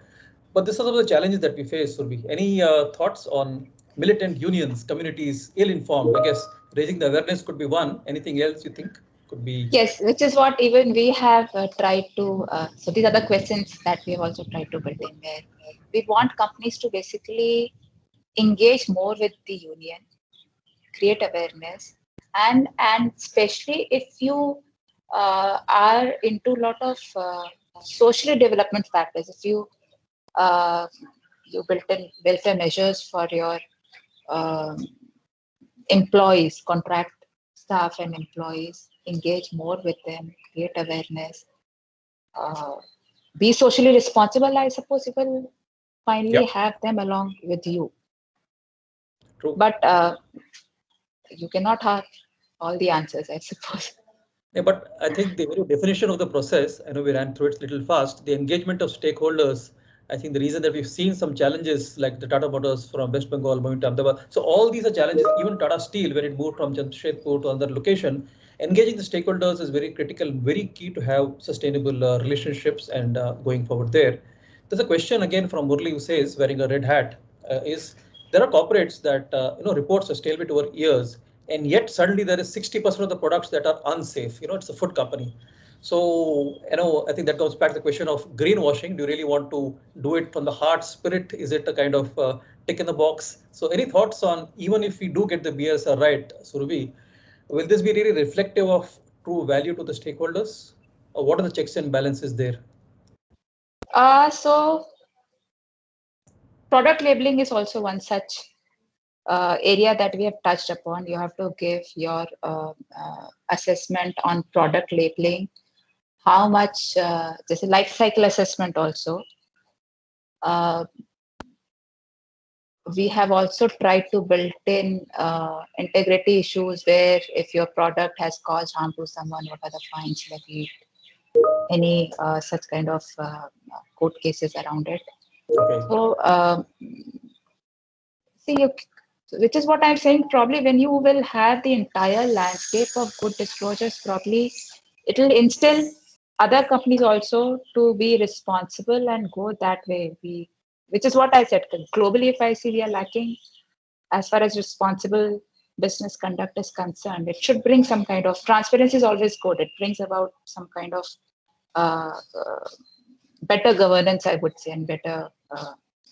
But this is some of the challenges that we face, Surbi. Any thoughts on militant unions, communities, ill-informed? I guess raising the awareness could be one. Anything else you think could be? Yes, which is what even we have tried to. So these are the questions that we have also tried to build in there. We want companies to basically engage more with the union, create awareness, and especially if you are into a lot of social development factors. If you built in welfare measures for your employees, contract staff and employees, engage more with them, create awareness, be socially responsible, I suppose you will finally have them along with you. True. But you cannot have all the answers, I suppose. Yeah, but I think the very definition of the process, I know we ran through it a little fast, the engagement of stakeholders. I think the reason that we've seen some challenges like the Tata Motors from West Bengal moving to Ahmedabad. So all these are challenges, even Tata Steel, when it moved from Jamshedpur to another location, engaging the stakeholders is very critical, very key to have sustainable relationships and going forward there. There's a question again from Murli who says, wearing a red hat, is there are corporates that report sustainability over years, and yet suddenly there is 60% of the products that are unsafe. It's a food company. So, I think that goes back to the question of greenwashing. Do you really want to do it from the heart spirit? Is it a kind of tick in the box? So any thoughts on, even if we do get the BSR right, Surabhi, will this be really reflective of true value to the stakeholders? Or what are the checks and balances there? So product labeling is also one such area that we have touched upon. You have to give your assessment on product labeling, how much, there's a life cycle assessment also. We have also tried to build in integrity issues where if your product has caused harm to someone, what are the fines levied, any such kind of court cases around it. Okay. So, which is what I'm saying, probably when you will have the entire landscape of good disclosures, probably it will instill other companies also to be responsible and go that way. Which is what I said, globally, if I see we are lacking as far as responsible business conduct is concerned, it should bring some kind of transparency is always good. It brings about some kind of better governance, I would say, and better,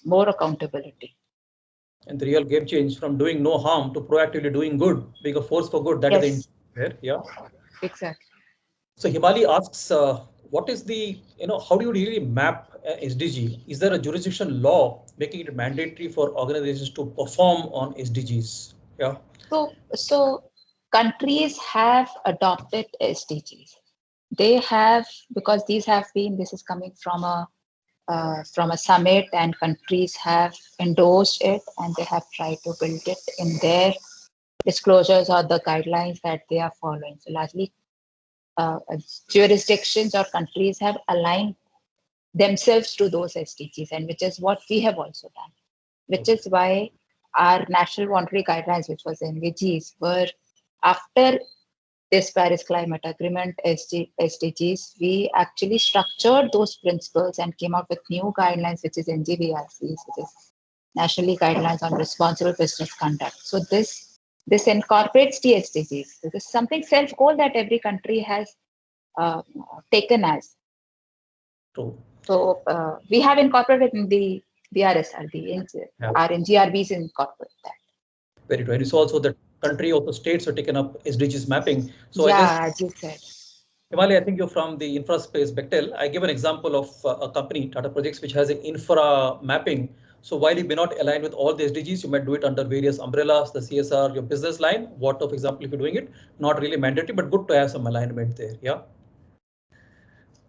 more accountability. And the real game change from doing no harm to proactively doing good, being a force for good. That is the intent here. Exactly. So Himali asks, what is the, how do you really map SDG? Is there a jurisdiction law making it mandatory for organizations to perform on SDGs? Yeah. So countries have adopted SDGs. They have, because this is coming from a summit, and countries have endorsed it and they have tried to build it in their disclosures or the guidelines that they are following. So largely jurisdictions or countries have aligned themselves to those SDGs, and which is what we have also done, which is why our national voluntary guidelines, which was NVGs, were after this Paris Climate Agreement SDGs, we actually structured those principles and came up with new guidelines, which is NGBRCs, which is Nationally Guidelines on Responsible Business Conduct. So this incorporates the SDGs. So this is something self-goal that every country has taken as. True. So we have incorporated in the BRSR, our NGRBs incorporate that. Very true. And it's also that country or the states have taken up SDGs mapping. So yeah, as you said. Himali, I think you're from the infra space, Bechtel. I give an example of a company, Tata Projects, which has an infra mapping. So while you may not align with all the SDGs, you might do it under various umbrellas, the CSR, your business line. What, for example, if you're doing it, not really mandatory, but good to have some alignment there. Yeah.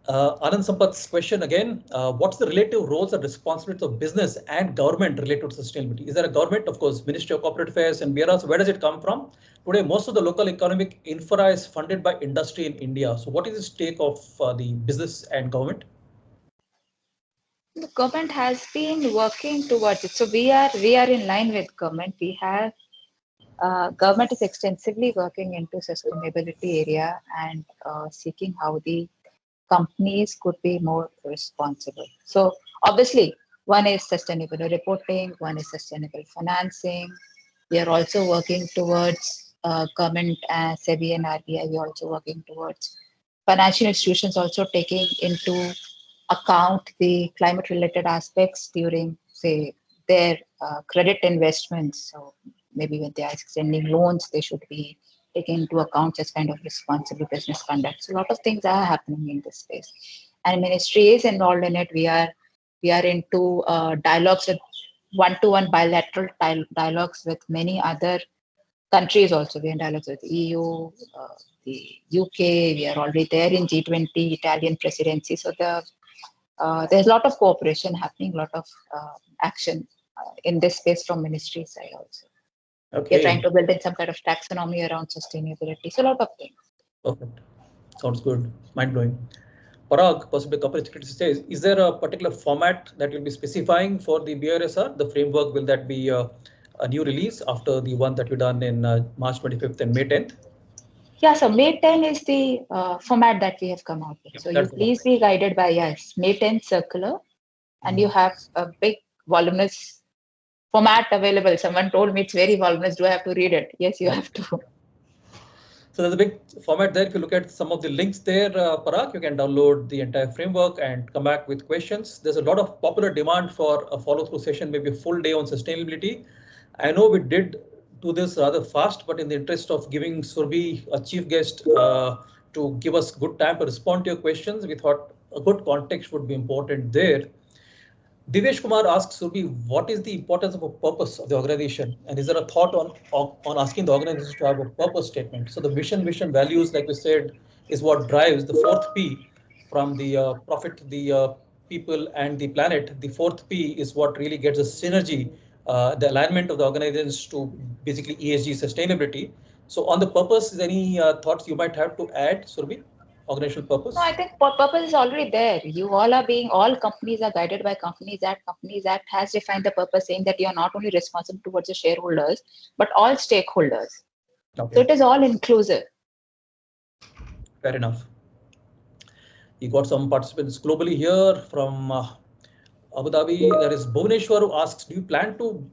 Anand Sampath's question again, what's the relative roles and responsibilities of business and government related to sustainability? Is there a government, of course, Ministry of Corporate Affairs and BRS, where does it come from? Today, most of the local economic infra is funded by industry in India. So what is the stake of the business and government? The government has been working towards it. So we are in line with government. We have government is extensively working into sustainability area and seeking how the companies could be more responsible. So obviously, one is sustainable reporting, one is sustainable financing. We are also working towards government, SEBI and RBI. We are also working towards financial institutions also taking into account the climate related aspects during, say, their credit investments. So maybe when they are extending loans, they should be taking into account just kind of responsible business conduct. So a lot of things are happening in this space, and ministry is involved in it. We are into dialogues with one-to-one bilateral dialogues with many other countries also. We are in dialogues with EU, the UK. We are already there in G20, Italian presidency. So there's a lot of cooperation happening, a lot of action in this space from ministry side also. We're trying to build in some kind of taxonomy around sustainability. So a lot of things. Perfect. Sounds good. Mind blowing. Parag, possibly Corporate Secretary says, is there a particular format that you'll be specifying for the BRSR? The framework, will that be a new release after the one that you done in March 25th and May 10th? Yeah, so May 10 is the format that we have come out with. So you please be guided by us. May 10 circular, and you have a big voluminous format available. Someone told me it's very voluminous. Do I have to read it? Yes, you have to. So there's a big format there. If you look at some of the links there, Parag, you can download the entire framework and come back with questions. There's a lot of popular demand for a follow-through session, maybe a full day on sustainability. I know we did do this rather fast, but in the interest of giving Surbhi a chief guest to give us good time to respond to your questions, we thought a good context would be important there. Divesh Kumar asks Surbhi, what is the importance of a purpose of the organization? And is there a thought on asking the organization to have a purpose statement? So the vision, values, like we said, is what drives the fourth P from the profit, the people and the planet. The fourth P is what really gets a synergy, the alignment of the organizations to basically ESG sustainability. So on the purpose, is any thoughts you might have to add, Surbhi? Organizational purpose? No, I think purpose is already there. You all are all companies are guided by Companies Act. Companies Act has defined the purpose, saying that you are not only responsible towards the shareholders, but all stakeholders. Okay. So it is all inclusive. Fair enough. You got some participants globally here from Abu Dhabi. There is Bhuvaneshwar who asks, do you plan to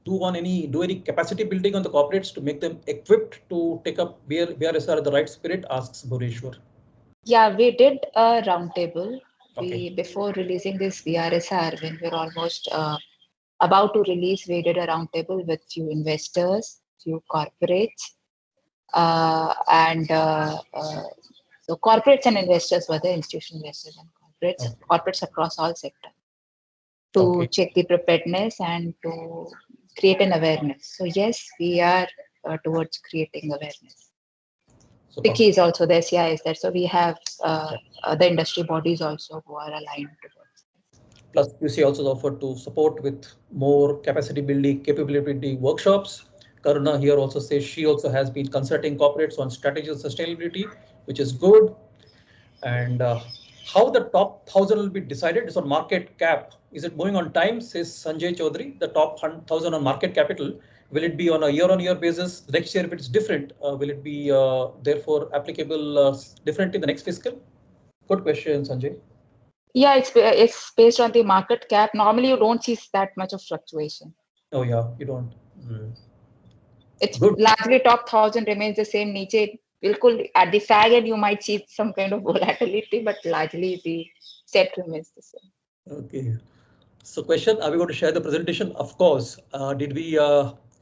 do any capacity building on the corporates to make them equipped to take up BRSR at the right spirit? Asks Bhuvaneshwar. Yeah, we did a roundtable. Okay. Before releasing this BRSR, when we're almost about to release, we did a roundtable with few investors, few corporates, so corporates and investors were the institutional investors and corporates, corporates across all sectors, to check the preparedness and to create an awareness. So yes, we are towards creating awareness. The key is also the SCI is there. So we have the industry bodies also who are aligned towards. Plus, QC also offered to support with more capacity building, capability workshops. Karuna here also says she also has been consulting corporates on strategy and sustainability, which is good. And how the top 1,000 will be decided is on market cap. Is it moving on time, says Sanjay Chaudhary, the top 1,000 on market capital? Will it be on a year-on-year basis? Next year, if it's different, will it be therefore applicable differently in the next fiscal? Good question, Sanjay. Yeah, it's based on the market cap. Normally, you don't see that much of fluctuation. Oh yeah, you don't. It's good. Largely top 1,000 remains the same. Niche, bilkul at the fag end, you might see some kind of volatility, but largely the set remains the same. Okay. So question, are we going to share the presentation? Of course. Did we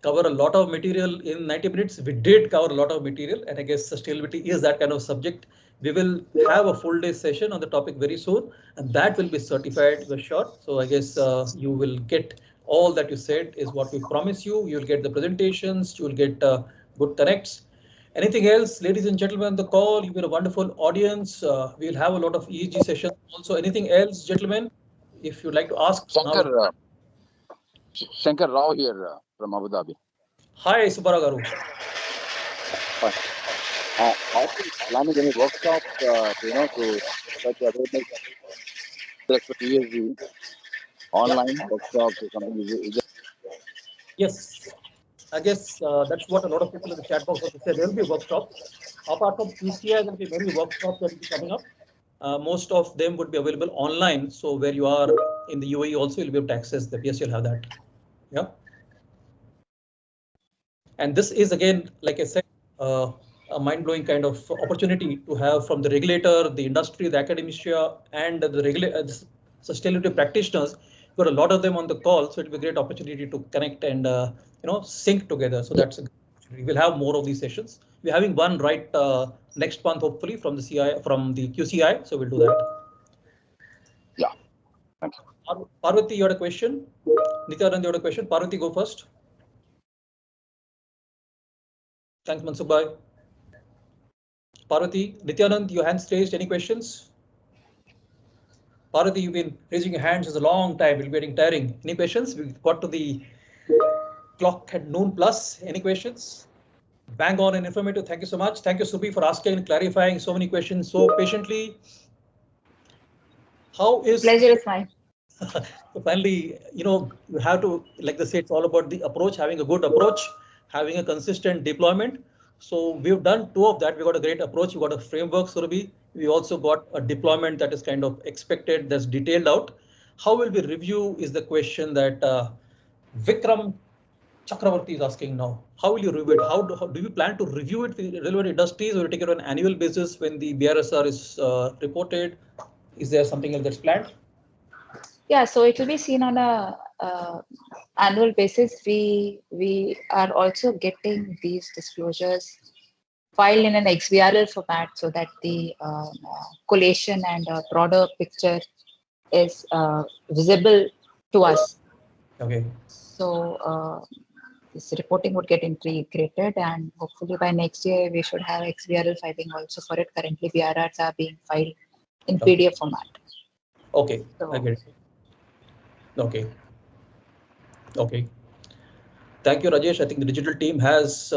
cover a lot of material in 90 minutes? We did cover a lot of material, and I guess sustainability is that kind of subject. We will have a full day session on the topic very soon, and that will be certified for sure. So I guess you will get all that you said is what we promise you. You'll get the presentations, you'll get good connects. Anything else, ladies and gentlemen, on the call? You've been a wonderful audience. We'll have a lot of ESG sessions also. Anything else, gentlemen? If you'd like to ask. Shankar Rao here from Abu Dhabi. Hi, Subara Garu. Are you planning any workshop, to spread the awareness with ESG? online workshops or something? Is it? Yes, I guess that's what a lot of people in the chat box also said. There will be workshops. Apart from QCI, there will be many workshops that will be coming up. Most of them would be available online. So where you are in the UAE also, you'll be able to access them. Yes, you'll have that. Yeah. And this is again, like I said, a mind-blowing kind of opportunity to have from the regulator, the industry, the academia, and the sustainability practitioners. Got a lot of them on the call, so it'll be a great opportunity to connect and sync together. So that's we will have more of these sessions. We're having one right next month, hopefully from the QCI. So we'll do that. Yeah. Thank you. Parvati, you had a question. Nityanand, you had a question. Parvati, go first. Thanks, Mansukh Bhai. Parvati, Nityanand, your hands raised. Any questions? Parvati, you've been raising your hands for a long time. It'll be getting tiring. Any questions? We've got to the clock at noon plus. Any questions? Bang on and informative. Thank you so much. Thank you, Subi, for asking and clarifying so many questions so patiently. How is Pleasure is mine. So finally, you have to, like they say, it's all about the approach, having a good approach, having a consistent deployment. So we've done two of that. We got a great approach. We got a framework, Surabhi. We also got a deployment that is kind of expected, that's detailed out. How will we review is the question that Vikram Chakravarti is asking now. How will you review it? How do you plan to review it with relevant industries, or take it on an annual basis when the BRSR is reported? Is there something else that's planned? Yeah, so it will be seen on a annual basis. We are also getting these disclosures filed in an XBRL format so that the collation and broader picture is visible to us. Okay. So this reporting would get integrated, and hopefully by next year we should have XBRL filing also for it. Currently, BRRs are being filed in PDF format. Okay, So, I get it. Okay. Okay. Thank you, Rajesh. I think the digital team has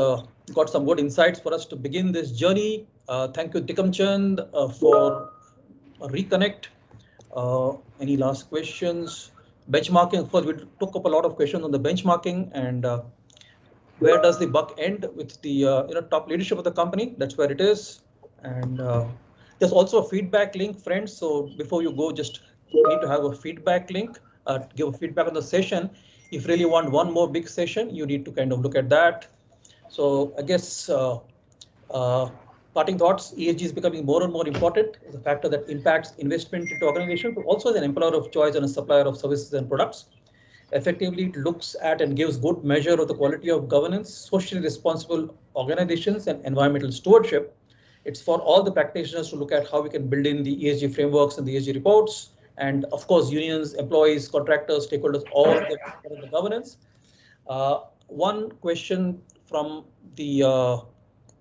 got some good insights for us to begin this journey. Thank you, Tikam Chand, for a reconnect. Any last questions? Benchmarking, of course, we took up a lot of questions on the benchmarking and where does the buck end with the top leadership of the company? That's where it is. And there's also a feedback link, friends. So before you go, just need to have a feedback link. Give a feedback on the session. If you really want one more big session, you need to kind of look at that. So I guess parting thoughts, ESG is becoming more and more important as a factor that impacts investment into organizations, but also as an employer of choice and a supplier of services and products. Effectively, it looks at and gives good measure of the quality of governance, socially responsible organizations, and environmental stewardship. It's for all the practitioners to look at how we can build in the ESG frameworks and the ESG reports. And of course, unions, employees, contractors, stakeholders, all of them are in the governance. One question from the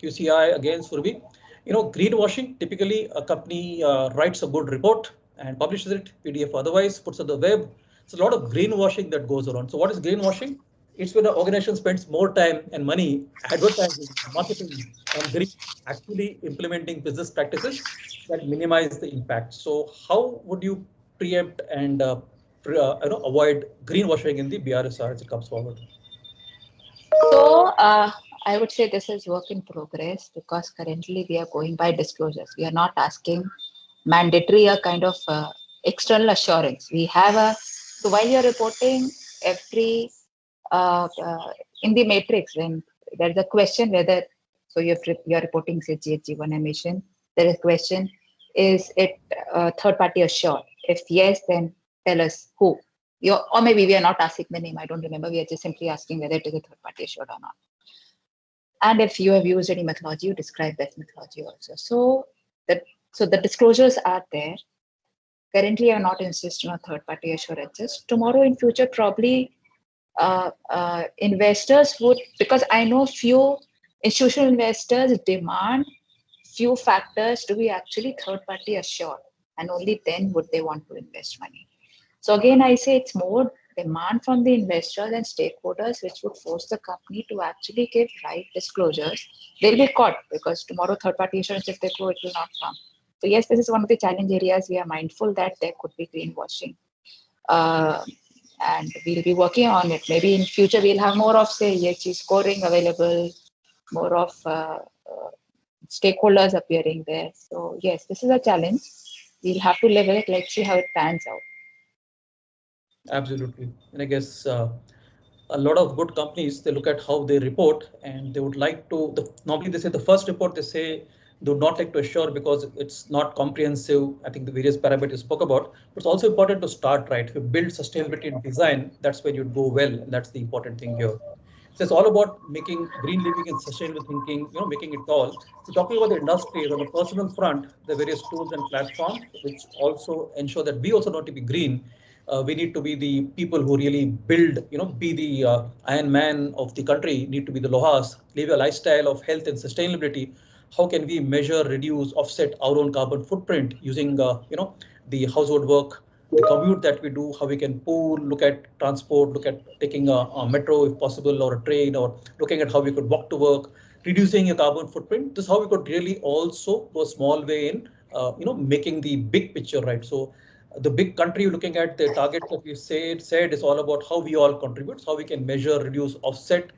QCI again, Surabhi. Greenwashing, typically a company writes a good report and publishes it, PDF otherwise, puts it on the web. It's a lot of greenwashing that goes around. So what is greenwashing? It's when an organization spends more time and money advertising, marketing on green, actually implementing business practices that minimize the impact. So how would you preempt and avoid greenwashing in the BRSR as it comes forward? So I would say this is work in progress because currently we are going by disclosures. We are not asking mandatory a kind of external assurance. We have so while you're reporting every in the matrix, when there's a question whether, so you're reporting say GHG1 emission, there is a question, is it third party assured? If yes, then tell us who. Or maybe we are not asking the name, I don't remember, we are just simply asking whether it is a third party assured or not. And if you have used any methodology, you describe that methodology also. So the disclosures are there. Currently, I am not insisting on third party assurances. Tomorrow in future, probably investors would, because I know few institutional investors demand few factors to be actually third party assured, and only then would they want to invest money. So again, I say it's more demand from the investors and stakeholders, which would force the company to actually give right disclosures. They'll be caught because tomorrow third-party insurance, if they go, it will not come. So yes, this is one of the challenge areas. We are mindful that there could be greenwashing. and we'll be working on it. Maybe in future we'll have more of, say, ESG scoring available, more of stakeholders appearing there. So yes, this is a challenge. We'll have to live it. Let's see how it pans out. Absolutely. And I guess a lot of good companies, they look at how they report and they would like to, normally they say the first report they say they would not like to assure because it's not comprehensive. I think the various parameters spoke about, but it's also important to start right. If you build sustainability in design, that's where you'd go well. And that's the important thing here. So it's all about making green living and sustainable thinking, making it all. So talking about the industry on a personal front, the various tools and platforms, which also ensure that we also not to be green. We need to be the people who really build, be the Iron Man of the country, need to be the Lohas, live a lifestyle of health and sustainability. How can we measure, reduce, offset our own carbon footprint using, the household work, the commute that we do, how we can pool, look at transport, look at taking a metro if possible, or a train, or looking at how we could walk to work, reducing your carbon footprint. This is how we could really also go a small way in, making the big picture right. So the big country looking at the targets that we said is all about how we all contribute, how we can measure, reduce, offset,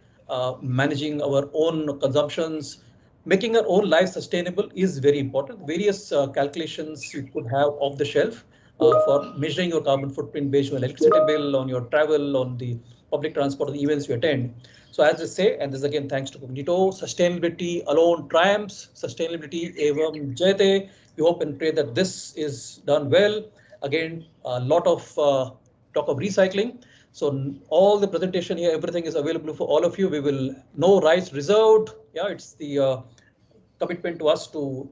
managing our own consumptions, making our own life sustainable is very important. Various calculations you could have off the shelf for measuring your carbon footprint based on electricity bill, on your travel, on the public transport, the events you attend. So as I say, and this again thanks to Cognito, sustainability alone triumphs, sustainability evam jayate. We hope and pray that this is done well. Again, a lot of talk of recycling. So all the presentation here, everything is available for all of you. We will no rights reserved. Yeah, it's the commitment to us to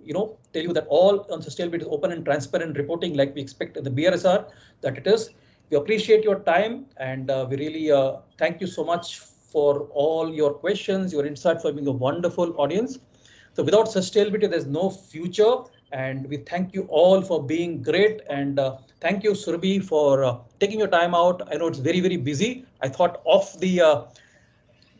tell you that all on sustainability is open and transparent reporting like we expect in the BRSR that it is. We appreciate your time and we really thank you so much for all your questions, your insights, for being a wonderful audience. So without sustainability, there's no future. And we thank you all for being great. And thank you, Surbhi, for taking your time out. I know it's very, very busy. I thought of the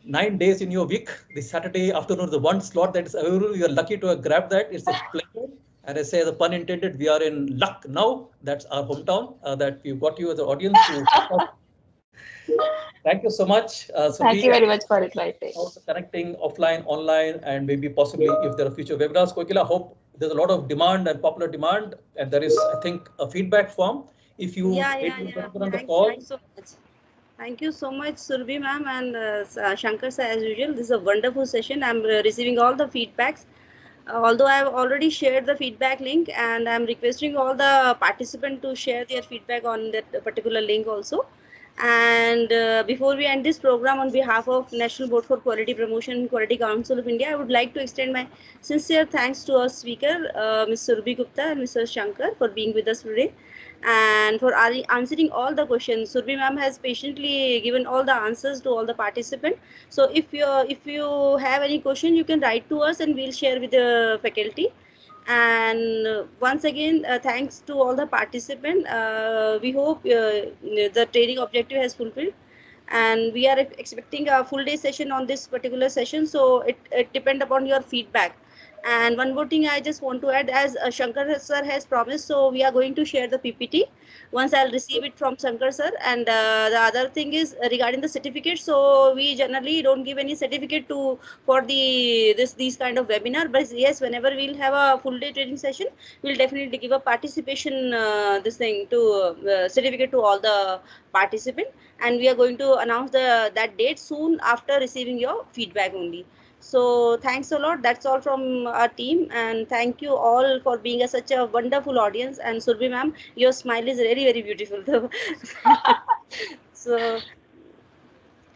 9 days in your week, the Saturday afternoon, the one slot that is available, you're lucky to have grabbed that. It's a pleasure. And I say the pun intended, we are in luck now. That's our hometown that we've got you as an audience. Thank you so much. Thank you very much for inviting. Also connecting offline, online, and maybe possibly if there are future webinars. Kokila, hope there's a lot of demand and popular demand, and there is, I think, a feedback form. If you on the call. Thanks so much. Thank you so much, Surbhi ma'am and Shankar sir, as usual. This is a wonderful session. I'm receiving all the feedbacks. Although I have already shared the feedback link, and I'm requesting all the participants to share their feedback on that particular link also. And before we end this program, on behalf of National Board for Quality Promotion and Quality Council of India, I would like to extend my sincere thanks to our speaker, Ms. Surbhi Gupta and Mr. Shankar, for being with us today and for answering all the questions. Surbhi ma'am has patiently given all the answers to all the participants. So if you have any question, you can write to us and we'll share with the faculty. And once again, thanks to all the participants. We hope the training objective has fulfilled, and we are expecting a full day session on this particular session. So it depends upon your feedback. And one more thing I just want to add, as Shankar sir has promised, so we are going to share the PPT once I'll receive it from Shankar sir. And the other thing is regarding the certificate. So we generally don't give any certificate for these kind of webinar, but yes, whenever we'll have a full day training session, we'll definitely give a participation certificate to all the participants, and we are going to announce that date soon after receiving your feedback only. So thanks a lot. That's all from our team, and thank you all for being such a wonderful audience. And Surbhi ma'am, your smile is very, very beautiful. So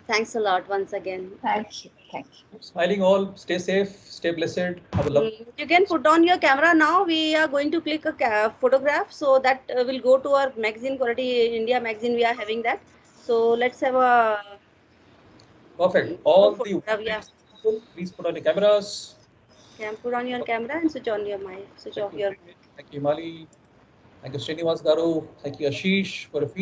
thanks a lot once again. Thank you. Thank you. Smiling all. Stay safe. Stay blessed. Have a lovely. You can put on your camera now. We are going to click a photograph, so that will go to our magazine, Quality India magazine. We are having that. So let's have a perfect. All the yeah. Please put on your cameras. Can put on your camera and switch on your mic. Switch off your mic. Thank you, Mali. Thank you, Srinivas Garu. Thank you, Ashish, for a